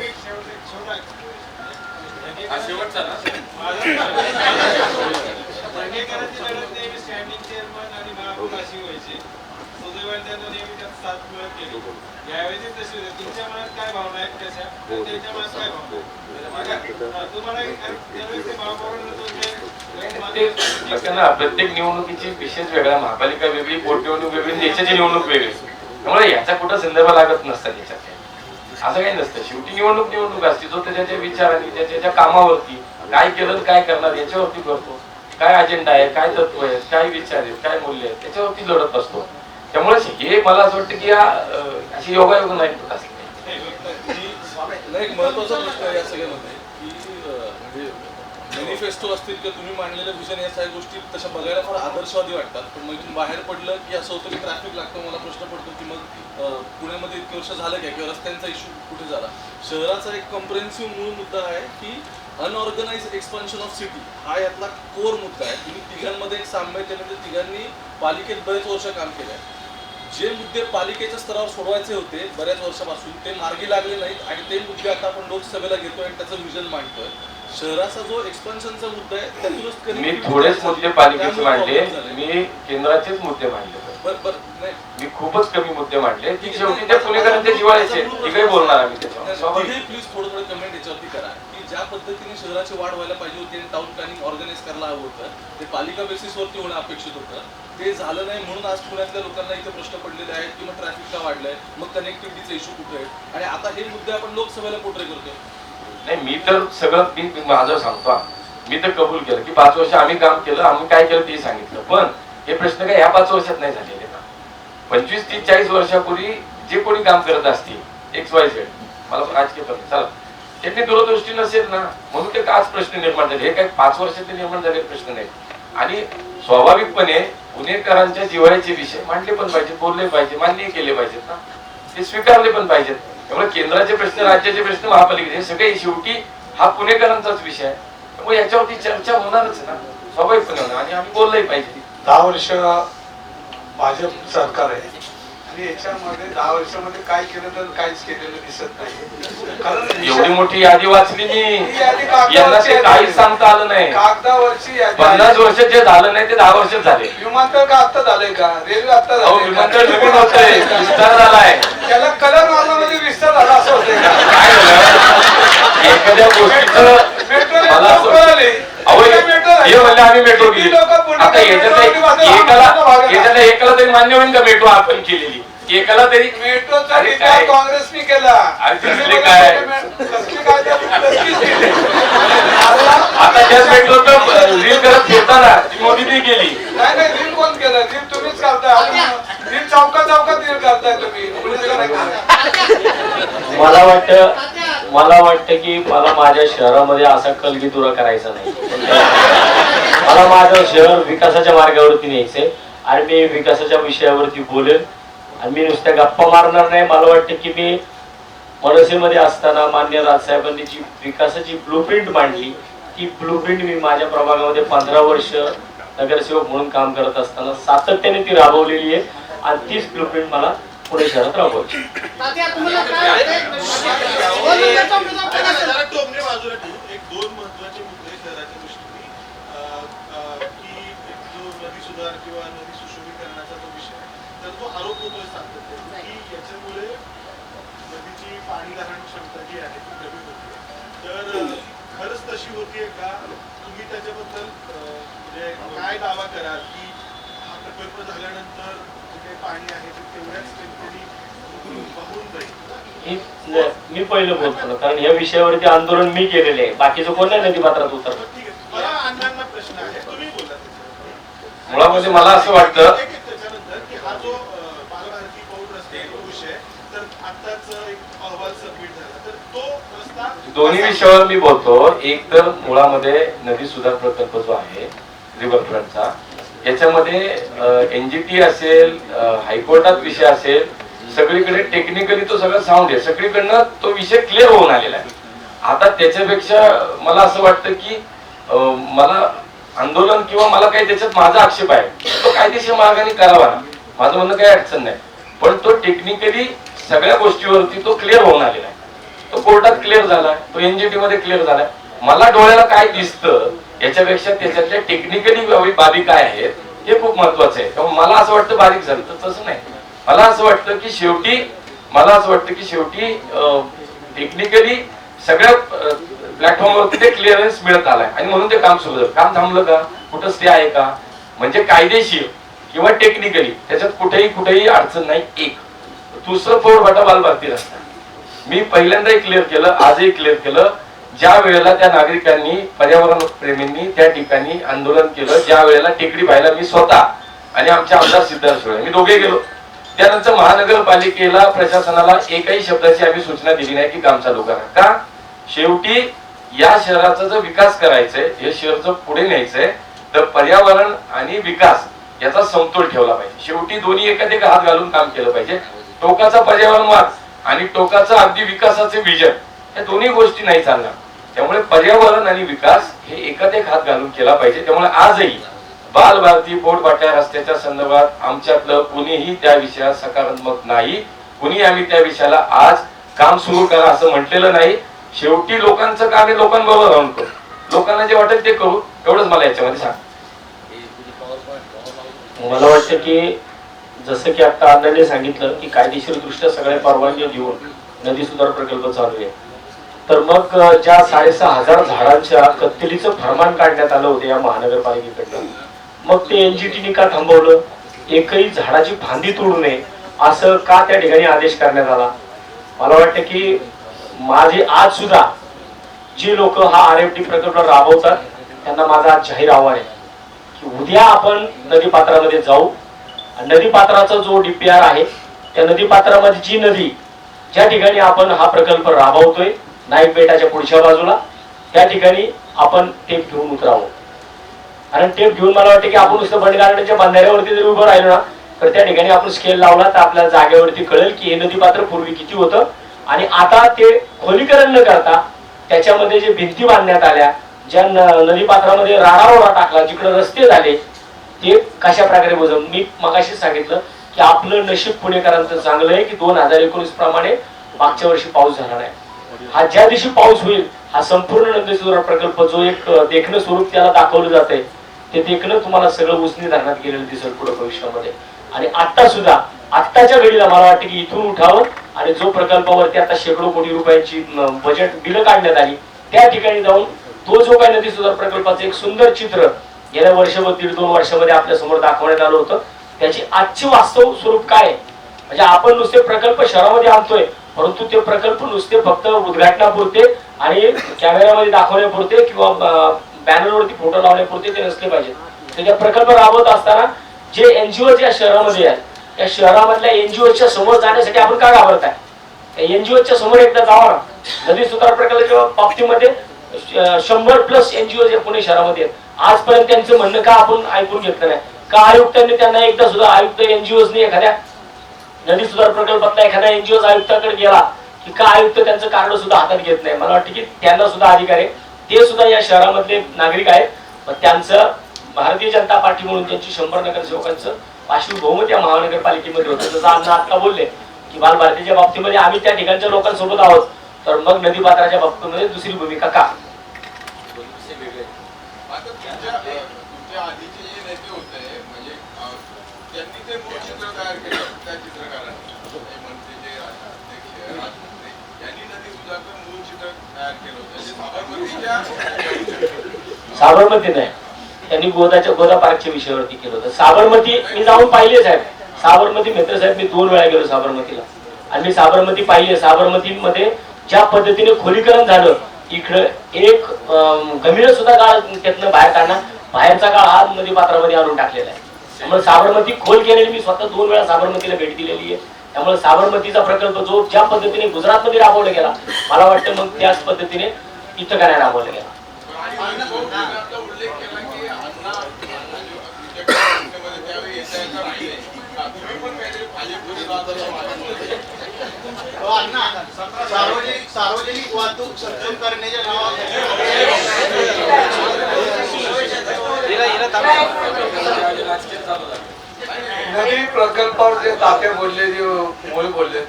प्रत्येक निवडणुकीची विशेष वेगळा, महापालिका वेगळी, पोटनिवडणूक वेगळी, देशाची निवडणूक वेगळी. त्यामुळे याचा कुठं संदर्भ लागत नसतात याच्यात. असं काही नसतं. शेवटी निवडणूक असते. जो त्याच्या विचारांनी त्याच्या कामावरती काय केलं काय करणार याच्यावरती करतो. काय अजेंडा आहे, काय तत्व आहेत, काय विचार आहेत, काय मूल्य आहेत त्याच्यावरती लढत असतो. त्यामुळे हे मला असं वाटतं की अशी योगायोग नाही असली. एक महत्वाचा प्रश्न आहे या सगळ्यामध्ये की मॅनिफेस्टो असतील किंवा तुम्ही मांडलेलं विजन या सगळ्या गोष्टी तशा बघायला फार आदर्शवादी वाटतात. पण मग इथून बाहेर पडलं की असं होतं की ट्रॅफिक लागतं. मला प्रश्न पडतो की मग पुण्यामध्ये इतके वर्ष झालं काय किंवा रस्त्यांचा इश्यू कुठे झाला? शहराचा एक कम्प्रेन्सिव्ह मूळ मुद्दा आहे की अनऑर्गनाइज एक्सपान्शन ऑफ सिटी हा यातला कोर मुद्दा आहे. तुम्ही तिघांमध्ये एक साम्य केलं म्हणजे तिघांनी पालिकेत बरेच वर्ष काम केलं आहे. जे मुद्दे पालिकेच्या स्तरावर सोडवायचे होते बऱ्याच वर्षापासून ते मार्गी लागले नाहीत आणि ते मुद्दे आता आपण लोकसभेला घेतोय आणि त्याचं विजन मांडतोय. शहराचा जो एक्सपान्शनचा मुद्दा आहे त्यातूनच मी थोडेच मुद्दे पालिकेचे मांडले, मी केंद्राचेच मुद्दे मांडले. मी खूपच कमी मुद्दे मांडले की शेवटी त्या पुणेकरांच्या जिव्हाळ्याचे तिकडे बोलणार आम्ही त्याच्यावर. प्लीज थोडं कमेंट याच्यावरती करा की ज्या पद्धतीने शहराची वाढ व्हायला पाहिजे होती आणि टाउन प्लॅनिंग ऑर्गनाइज करायला हवं होतं ते पालिका बेसिसवरती होणं अपेक्षित होतं. ते झालं नाही म्हणून आज पुण्यातल्या लोकांना इथे प्रश्न पडलेले आहेत की मग ट्रॅफिक का वाढलंय, मग कनेक्टिव्हिटीचा इश्यू कुठे आहे आणि आता हे मुद्दे आपण लोकसभेला पोर्ट्रे करतोय. नाही, मी तर सगळं मी माझं सांगतो. मी तर कबूल केलं की 5 वर्ष आम्ही काम केलं, आम्ही काय केलं ते सांगितलं. पण हे प्रश्न काय ह्या 5 वर्षात नाही झालेले ना. 25, 30, 40 वर्षापूर्वी जे कोणी काम करत असतील XYZ मला राजकीय चला त्यांनी दूरदृष्टी नसेल ना म्हणून ते आज प्रश्न निर्माण झाले. हे काय 5 वर्षात निर्माण झालेले प्रश्न नाही. आणि स्वाभाविकपणे पुणेकरांच्या जिव्हाळ्याचे विषय मांडले पण पाहिजेत, बोलले पाहिजे, मान्य केले पाहिजेत ना, ते स्वीकारले पण पाहिजेत. त्यामुळे केंद्राचे प्रश्न, राज्याचे प्रश्न, महापालिकेचे हे सगळे शेवटी हा पुणेकरांचाच विषय आहे. त्यामुळे याच्यावरती चर्चा होणारच ना, स्वाभाविकपणे होणार आणि आम्ही बोललंही पाहिजे. 10 वर्ष भाजप सरकार आहे आणि याच्यामध्ये 10 वर्षामध्ये काय केलं तर काहीच केलेलं दिसत नाही. कारण एवढी मोठी यादी वाचली मी, यादी यांना ते काहीच सांगता आलं नाही. कागदावरची यादी 50 वर्ष जे झालं नाही ते 10 वर्षात झाले. विमानतळ का आता झालंय का? रेल्वे आता अहो, विमानतळ नवीन होतंय, विस्तार झालाय. त्याला कलर मारण्यामध्ये विस्तार झाला असं होतंय का? काय झालं एखाद्या गोष्टीचं मला असं अहो हे म्हणलं आम्ही मेट्रो केली. आता याच्यातल्या एकाला तरी मान्य होईल का मेट्रो आपण केलेली? एकाला तरी मेट्रोचा विचार काँग्रेसने केला. आता त्याच मेट्रोचं रील करत फिरताना मोदीने केली. नाही रील कोण केलं? रील तुम्हीच करताय. रील चौकात रील करताय तुम्ही. मला वाटतं मला वाटतं की मला माझ्या शहरामध्ये असा कलगीतुरा करायचा नाही. मला माझं शहर विकासाच्या मार्गावरती न्यायचंय आणि मी विकासाच्या विषयावरती बोलेन आणि मी नुसत्या गप्पा मारणार नाही. मला वाटतं की मी मनसेमध्ये असताना मान्य राजसाहेबांनी जी विकासाची ब्लूप्रिंट मांडली ती ब्लूप्रिंट मी माझ्या प्रभागामध्ये 15 वर्ष नगरसेवक म्हणून काम करत असताना सातत्याने ती राबवलेली आहे आणि तीच ब्लूप्रिंट मला पुणे शहरात राबवायची. तात्या, तुम्हाला काय वाटतंय? दोन नंबरचा उमेदवार कोण असेल? जरा टोमणे बाजूला ठेवून एक दोन महत्वाचे मुद्दे शहराच्या दृष्टीने की एक जो नदी सुधार किंवा नदी सुशोभीकरणाचा जो विषय आहे, तर तो आरोप होतोय सातत्याने की याच्यामुळे नदीची पाणी धारण क्षमता जी आहे ती कमी होते. तर खरंच तशी होतीये का? तुम्ही त्याच्याबद्दल म्हणजे काय दावा कराल की हा प्रकल्प झाल्यानंतर जे पाणी आहे ते तेवढ्याच क्षमतेने वाहून जाईल? मी पहिलं बोलतो ना, कारण या विषयावरती आंदोलन मी केलेले आहे. बाकीचं कोण नाही नदी पात्रात उतरलं. ठीक आहे, मला अण्णांना प्रश्न आहे, तुम्ही बोला त्याच्यावर. मुळामध्ये मला असं वाटतं त्याच्यानंतर की हा जो बालभारती पौड रस्त्याचा विषय तर आताच एक अहवाल सबमिट झाला, तर तो रस्ता दोन्ही विषयावर मी बोलतो. एक तर मुळामध्ये नदी सुधार प्रकल्प जो आहे रिव्हरफ्रंटचा, याच्यामध्ये NGT असेल, हायकोर्टात विषय असेल, सगळीकडे टेक्निकली तो सगळं साऊंड आहे, सगळीकडनं तो विषय क्लिअर होऊन आलेला आहे. आता त्याच्यापेक्षा मला असं वाटतं की मला आंदोलन किंवा मला काही त्याच्यात माझा आक्षेप आहे तो कायदेशीर मार्गाने करावा ना, माझं म्हणणं काही अडचण नाही, पण तो टेक्निकली सगळ्या गोष्टीवरती तो क्लिअर होऊन आलेला आहे. तो कोर्टात क्लिअर झालाय, तो NGT मध्ये क्लिअर झालाय. मला डोळ्याला काय दिसतं याच्यापेक्षा त्याच्यातल्या टेक्निकली बाबी काय आहेत हे खूप महत्वाचं आहे. त्यामुळे मला असं वाटतं बारीक झालं तर तसं नाही. मला असं वाटतं की शेवटी टेक्निकली सगळ्या प्लॅटफॉर्मवरती ते क्लिअरन्स मिळत आलाय आणि म्हणून ते काम सुरू झालं. काम थांबलं का? कुठं स्टे आहे का? म्हणजे कायदेशीर किंवा टेक्निकली त्याच्यात कुठेही अडचण नाही. एक दुसरं पौडभाटा बालभारती रस्ता मी पहिल्यांदाही क्लिअर केलं, आजही क्लिअर केलं. ज्या वेळेला त्या नागरिकांनी, पर्यावरण प्रेमींनी त्या ठिकाणी आंदोलन केलं, ज्या वेळेला टेकडी पाहायला मी स्वतः आणि आमचे आमदार सिद्धार्थ शिरोळे मी दोघे गेलो, त्यानंतर महानगरपालिकेला, प्रशासनाला एकही शब्दाची आम्ही सूचना दिली नाही की काम चालू करा. का? शेवटी या शहराचा जर विकास करायचंय, हे शहर जर पुढे न्यायचंय, तर पर्यावरण आणि विकास याचा समतोल ठेवला पाहिजे. शेवटी दोन्ही एकात हात घालून काम केलं पाहिजे. टोकाचा पर्यावरणवाद आणि टोकाचा अगदी विकासाचे विजन, या दोन्ही गोष्टी नाही चालणार. त्यामुळे पर्यावरण आणि विकास हे एकात एक हात घालून केला पाहिजे. त्यामुळे आजही बालभारती पोटपाट्या रस्त्याच्या संदर्भात आमच्यातलं कुणीही त्या विषयात सकारात्मक नाही. कुणी आम्ही त्या विषयाला आज काम सुरू करा असं म्हटलेलं नाही. शेवटी लोकांचं काम हे लोकांबरोबर राहून करू, लोकांना जे वाटेल ते करू, एवढंच मला याच्यामध्ये सांग. मला वाटतं की जसं की आता अण्णांनी सांगितलं की कायदेशीर दृष्ट्या सगळ्या परवानगी देऊन नदी सुधार प्रकल्प चालू आहे, तर मग ज्या 6,500 झाडांच्या कत्तलीचं फरमान काढण्यात आलं होतं या महानगरपालिकेकडनं, मग ते NGTने का थांबवलं? एकही झाडाची फांदी तोडू नये असं का त्या ठिकाणी आदेश करण्यात आला? मला वाटतं की माझे आज सुद्धा जे लोक हा RFT प्रकल्प राबवतात त्यांना माझा आज जाहीर आव्हान आहे की उद्या आपण नदीपात्रामध्ये जाऊ. नदीपात्राचा जो DPR आहे त्या नदीपात्रामध्ये जी नदी ज्या ठिकाणी आपण हा प्रकल्प राबवतोय नाईक बेटाच्या पुढच्या बाजूला, त्या ठिकाणी आपण टेप घेऊन उतरावं. कारण टेप घेऊन मला वाटतं की आपण नुसतं बंडगार्डनच्या बांधाऱ्यावरती जर उभं राहिलो ना, तर त्या ठिकाणी आपण स्केल लावला तर आपल्या जागेवरती कळेल की हे नदीपात्र पूर्वी किती होतं आणि आता ते खोलीकरण न करता त्याच्यामध्ये जे भिंती बांधण्यात आल्या, ज्या नदीपात्रामध्ये राडारोडा टाकला, जिकडे रस्ते झाले, ते कशा प्रकारे बुजवून. मी मगाशीच सांगितलं की आपलं नशीब पुणेकरांचं चांगलं आहे की 2019 प्रमाणे मागच्या वर्षी पाऊस झाला नाही. हा ज्या दिवशी पाऊस होईल हा संपूर्ण नदी सुधार प्रकल्प जो एक देखणं स्वरूप त्याला दाखवलं जातंय, ते देखणं तुम्हाला सगळं उसनी धरण्यात गेलेलं दिसेल पुढे भविष्यामध्ये. आणि आता सुद्धा आत्ताच्या घडीला मला वाटतं की इथून उठावं आणि जो प्रकल्पावरती आता शेकडो कोटी रुपयांची बजेट बिलं काढण्यात आली त्या ठिकाणी जाऊन तो जो काही नदी सुधार प्रकल्पाचं एक सुंदर चित्र गेल्या वर्षभर 1.5-2 वर्षामध्ये आपल्या समोर दाखवण्यात आलं होतं, त्याची आजची वास्तव स्वरूप काय आहे. म्हणजे आपण नुसते प्रकल्प शहरामध्ये आणतोय, परंतु ते प्रकल्प नुसते फक्त उद्घाटनापुरते आणि कॅमेऱ्यामध्ये दाखवण्यापुरते किंवा बॅनरवरती फोटो लावण्यापुरते ते नसले पाहिजेत. त्याच्या प्रकल्प राबवत असताना जे NGO ज्या शहरामध्ये आहेत त्या शहरामधल्या NGOच्या समोर जाण्यासाठी आपण का घाबरताय? त्या NGOच्या समोर एकदा जावा ना, नदी सुधार प्रकल्पाच्या बाबतीमध्ये 100+ NGO जे पुणे शहरामध्ये आहेत, आजपर्यंत त्यांचं म्हणणं का आपण ऐकून घेतलं नाही? का आयुक्तांनी त्यांना एकदा सुद्धा आयुक्त NGOजनी एखाद्या नदी सुधार प्रकल्पातला एखाद्या NGO आयुक्ताकडे गेला की का आयुक्त त्यांचं कार्ड सुद्धा हातात घेत नाही? मला वाटतं की त्यांना सुद्धा अधिकार आहे, ते सुद्धा या शहरामधले नागरिक आहेत. पण त्यांचं भारतीय जनता पार्टी म्हणून त्यांची 100 नगरसेवकांचं पाचवी बहुमत या महानगरपालिकेमध्ये होतं. जसं अण्णा आता बोलले की बालभारतीच्या बाबतीमध्ये आम्ही त्या ठिकाणच्या लोकांसोबत आहोत, तर मग नदी पात्राच्या बाबतीमध्ये दुसरी भूमिका का? तुमच्या आधीचे जे नेते होते म्हणजे त्यांनी ते मूळ चित्र तयार केलं, त्या चित्रकारांनी मनसेचे अध्यक्ष राजमंत्री यांनी नदी सुधारचं मूळ चित्र तयार केलं होतं. साबरमती नाही, त्यांनी गोदा पार्कच्या विषयावरती केलं होतं. साबरमती मी जाऊन पाहिले साहेब, साबरमती मित्र साहेब, मी 2 वेळा गेलो साबरमतीला आणि मी साबरमती पाहिली. साबरमतीमध्ये ज्या पद्धतीने खोलीकरण झालं, इकडं एक गंभीर सुद्धा गाळ त्यातनं बाहेर काढणार, बाहेरचा गाळ हा नदी पात्रामध्ये आणून टाकलेला आहे. त्यामुळे साबरमती खोल केलेली, मी स्वतः 2 वेळा साबरमतीला भेट दिलेली आहे. त्यामुळे साबरमतीचा प्रकल्प जो ज्या पद्धतीने गुजरातमध्ये राबवला गेला, मला वाटतं मग त्याच पद्धतीने इथं का नाही राबवला गेला. उल्लेख केला की अण्णा त्यावेळी येता येता राहिले, तुम्ही पण काहीतरी सार्वजनिक वाहतूक सक्षम करण्याच्या नावाखाली नदी प्रकल्पावर जे तात्या बोलले, जे मोळे बोलले,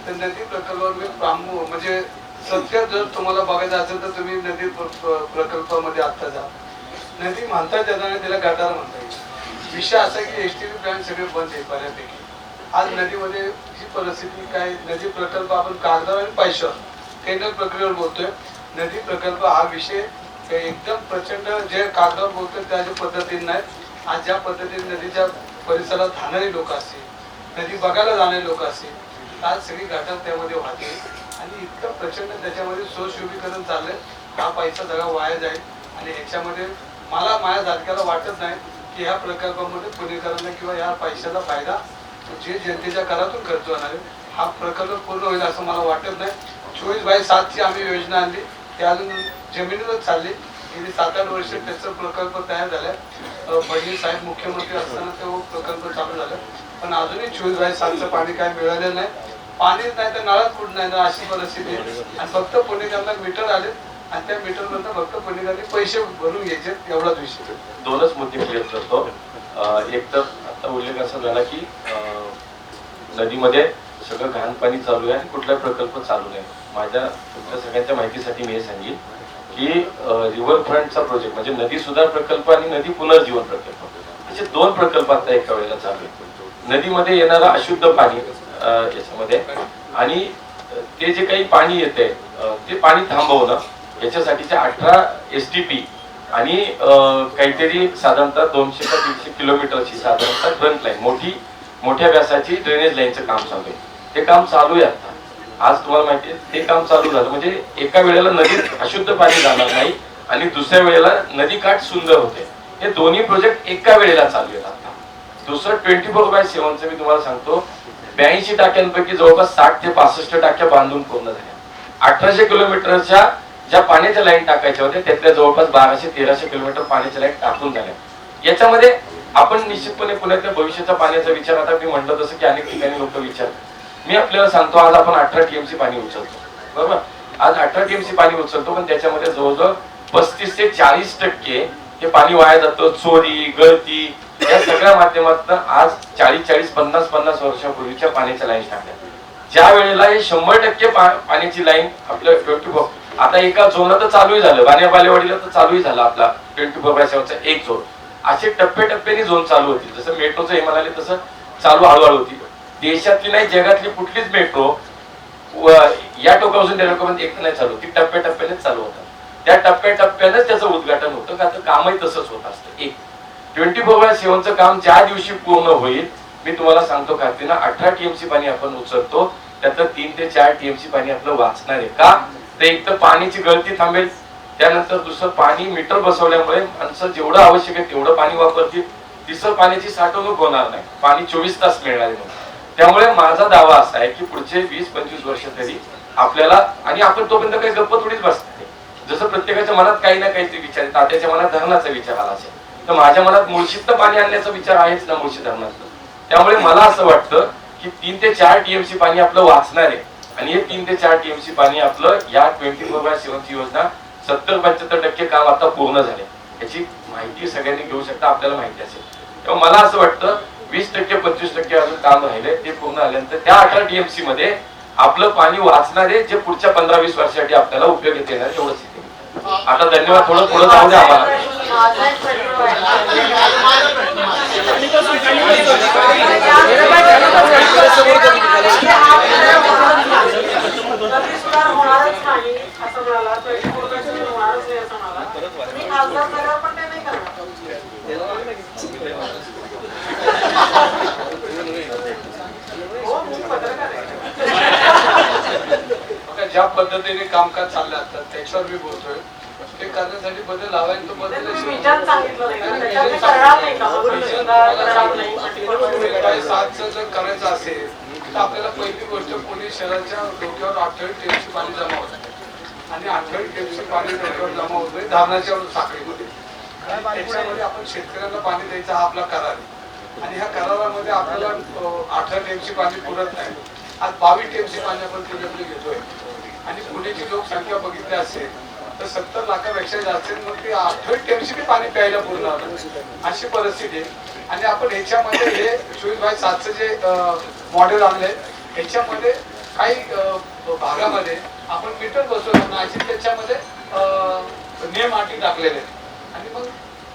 तर नदी प्रकल्पावर मी म्हणजे सत्य जर तुम्हाला बघायचं असेल तर तुम्ही नदी प्रकल्पामध्ये आता जा. नदी म्हणता येत नाही, त्याला गटार म्हणता येईल. विषय असा की एसटीपी प्लॅन सगळे बंद आहे बऱ्यापैकी. आज नदीमध्ये ही परिस्थिती काय, नदी प्रकल्प आपण कागदावर आणि पैशावर टेंडर प्रक्रियेवर बोलतोय. नदी प्रकल्प हा विषय एकदम प्रचंड जे कागदावर बोलतोय त्या पद्धतीने नाही. आज ज्या पद्धतीने नदीच्या परिसरात राहणारे लोक असतील, नदी बघायला जाणारे लोक असतील, आज सगळी घाटात त्यामध्ये वाहते आणि इतकं प्रचंड त्याच्यामध्ये सुशोभीकरण चाललंय. हा पैसा सगळा वाया जाईल आणि ह्याच्यामध्ये मला माझ्या जातकाला वाटत नाही की ह्या प्रकल्पामध्ये पुणेकरांना किंवा ह्या पैशाचा फायदा जे जनतेच्या करातून खर्च होणार आहे हा प्रकल्प पूर्ण होईल असं मला वाटत नाही. 24/7ची आम्ही योजना आणली, ती अजून जमिनीवरच चालली. गेली 7-8 वर्ष त्याचा प्रकल्प तयार झालाय. फडणवीस साहेब मुख्यमंत्री असताना तो प्रकल्प चालू झाला, पण अजूनही 24/7चं पाणी काय मिळालेलं नाही. पाणीच नाही तर नळात कुठं नाही तर अशी परिस्थिती आहे. आणि फक्त पुणेकरांना मीटर आले आणि त्या मीटरमधनं फक्त पुणेकरांनी पैसे भरून घ्यायचे, एवढाच विषय. 2च मुद्दे क्लिअर करतो. एक तर आता उल्लेख असा झाला की नदीमध्ये सगळं घाण पाणी चालू आहे आणि कुठलाही प्रकल्प चालू नाही. माझ्या तुमच्या सगळ्यांच्या माहितीसाठी मी हे सांगेन की रिव्हरफ्रंटचा प्रोजेक्ट म्हणजे नदी सुधार प्रकल्प आणि नदी पुनर्जीवन प्रकल्प असे 2 प्रकल्प आता एका वेळेला चालू आहेत. नदीमध्ये येणारं अशुद्ध पाणी याच्यामध्ये आणि ते जे काही पाणी येते ते पाणी थांबवणं याच्यासाठीच्या 18 STP आणि काहीतरी साधारणतः 200 ते 300 किलोमीटरची साधारणतः फ्रंट लाईन मोठ्या व्यासाची ड्रेनेज लाईनचं काम चालू आहे. ते काम चालू आहे आता. आज तुम्हाला माहिती आहे ते काम चालू झालं म्हणजे एका वेळेला नदीत अशुद्ध पाणी जाणार नाही आणि दुसऱ्या वेळेला नदी काठ सुंदर होते. हे दोन्ही प्रोजेक्ट एका वेळेला चालू आहेत आता. दुसरं 24/7चं मी तुम्हाला सांगतो, 82 टाक्यांपैकी जवळपास 60 ते 65 टाक्या बांधून पूर्ण झाल्या. 1800 किलोमीटरच्या ज्या पाण्याच्या लाईन टाकायच्या होत्या त्यातल्या जवळपास 1200-1300 किलोमीटर पाण्याच्या लाईन टाकून झाल्या. याच्यामध्ये आपण निश्चितपणे पुण्यातल्या भविष्याच्या पाण्याचा विचार, आता मी म्हटलं तसं की अनेक ठिकाणी लोक विचार, मी आपल्याला सांगतो आज आपण 18 TMC पाणी उचलतो, बरोबर. आज 18 TMC पाणी उचलतो, पण त्याच्यामध्ये जवळजवळ 35 ते 40% हे पाणी वाया जातं. चोरी, गळती या सगळ्या माध्यमातून आज 40-50 वर्षापूर्वीच्या पाण्याच्या लाईन टाकल्या. ज्या वेळेला हे 100% पाण्याची लाईन आपल्या 24 आता एका झोनात चालूही झालं, बालेवाडीला तर चालूही झालं आपला 24/7चा एक झोन. असे टप्प्याटप्प्याने झोन चालू होती. जसं मेट्रोचं हे म्हणाले तसं चालू हळूहळू होती. देशातली नाही जगातली कुठलीच मेट्रो या टोकापासून त्या टोकापर्यंत एक नाही चालू, ती टप्प्याटप्प्यानेच चालू होतात. त्या टप्प्याटप्प्यानेच त्याचं उद्घाटन होतं का तर कामही तसंच होत असतं. एक 24/7चं काम ज्या दिवशी पूर्ण होईल मी तुम्हाला सांगतो खात्रीनं 18 TMC पाणी आपण उचलतो, त्यातलं 3 ते 4 TMC पाणी आपलं वाचणार आहे. का तर एक तर पाण्याची गळती थांबेल, त्यानंतर दुसरं पाणी मीटर बसवल्यामुळे माणसं जेवढं आवश्यक आहे तेवढं पाणी वापरतील. तिसरं पाण्याची साठवणूक होणार नाही, पाणी 24 तास मिळणार आहे. त्यामुळे माझा दावा असा आहे की पुढचे 20-25 वर्ष तरी आपल्याला, आणि आपण तोपर्यंत काही गप्प थोडीच बसणार नाही. जसं प्रत्येकाच्या मनात काही ना काहीतरी विचार आहे, तात्याच्या मनात धरणाचा विचार आला असेल, तर माझ्या मनात मुळशीतलं पाणी आणण्याचा विचार आहेच ना, मुळशी धरणातलं. त्यामुळे मला असं वाटतं की 3 ते 4 TMC पाणी आपलं वाचणार आहे, आणि हे 3 ते 4 TMC पाणी आपलं या 24/7 योजना 70-75% काम आता पूर्ण झाले. याची माहिती सगळ्यांनी घेऊ शकता, आपल्याला माहिती असेल. तेव्हा मला असं वाटतं 20%-25% अजून काम राहिले, ते पूर्ण झाल्यानंतर त्या 18 TMC मध्ये आपलं पाणी वाचणार आहे, जे पुढच्या 15-20 वर्षासाठी आपल्याला उपयोग येणार एवढंच येते. आता धन्यवाद, थोडं पुढे जाऊ द्या आम्हाला. होणारच नाही असं म्हणाला, 24% होणारच नाही असं म्हणाला. तुम्ही खासदार झाल्यावर पण ते नाही करणार. हो, मी पत्रकार आहे. ज्या पद्धतीने कामकाज चाललं आता त्याच्यावर मी बोलतोय, ते करण्यासाठी बदल हवा आहे. तो बदल विजन सांगितलं नाही का? त्याच्यात ते करणार नाही का? करणार नाही. काय 7चं जर करायचं असेल तर आपल्याला पहिली गोष्ट पुणे शहराच्या डोक्यावर 28 TMC पाणी जमा होत आहे, आणि 28 TMC पाणी डोक्यावर जमा होतोय धारणाच्या साखळीमध्ये. त्याच्यामध्ये आपण शेतकऱ्यांना पाणी द्यायचा हा आपला करार आहे, आणि ह्या करारामध्ये आपल्याला 18 TMC पाणी पुरत नाही. आज 22 TMC पाणी आपण पुण्यातले घेतोय, आणि पुण्याची लोकसंख्या बघितली असेल तर 70 लाखापेक्षा जास्त, मग ते 28 TMC पाणी प्यायला पूर्ण अशी परिस्थिती आहे. आणि आपण ह्याच्यामध्ये हे 24/7चं जे मॉडेल आणलंय ह्याच्यामध्ये काही भागामध्ये आपण मीटर बसवताना अशी त्याच्यामध्ये नियम अटी टाकलेले आहेत, आणि मग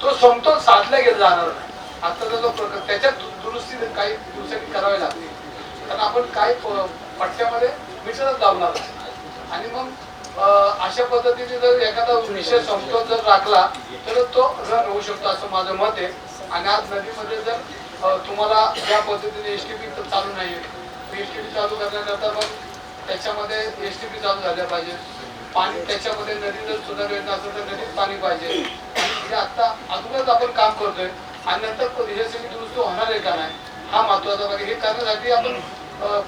तो समतोल साधला गेला जाणार नाही. आता जो प्रकार त्याच्यात दुरुस्ती काही दिवसांनी करावी लागते, कारण आपण काही पट्ट्यामध्ये मीटरच लावणार, आणि मग अशा पद्धतीने जर एखादा विषय समतोल जर राखला तर तो रन होऊ शकतो असं माझं मत आहे. आणि आज नदीमध्ये जर तुम्हाला ज्या पद्धतीने STP चालू नाही, STP चालू करण्याकरता मग त्याच्यामध्ये STP चालू झाल्या पाहिजे. पाणी त्याच्यामध्ये नदी जर सुधारायचं असेल तर नदीत पाणी पाहिजे. हे आता अजूनच आपण काम करतोय, आणि नंतर हे सगळी दुरुस्त होणार आहे का नाही हा महत्वाचा भाग. हे करण्यासाठी आपण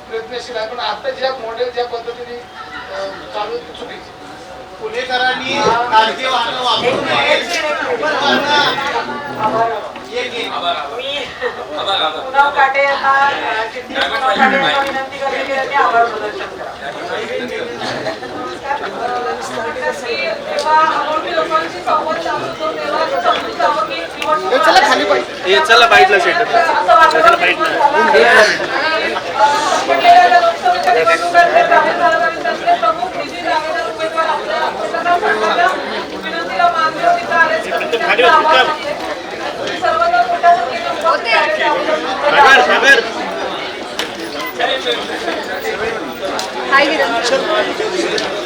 प्रयत्नशील आहे, पण आता ज्या मॉडेल ज्या पद्धतीने चालू चुकीची. पुणेकरांनी खाजगी वाहनं वापरू नये. पुन्हा काटे आता चिठ्ठी पुन्हा काटे आता विनंती करते की त्यांनी आभार प्रदर्शन करा. तेव्हा अनोळखी लोकांशी संवाद साधतो तेव्हा हे समजून जावं की निवडणूक चला बाईटला सेट असं वातावरण संघटनेच्या लोकसभेच्या निवडणुकांचे जाहीर झाल्यानंतर प्रमुख निधी दावेदार उमेदवार आपल्या सरकारच्या विनंतीला मान देऊन तिथं आले. त्यांचा आभार मानले. सर्वांना मोठ्या संख्येने उपस्थित आहे.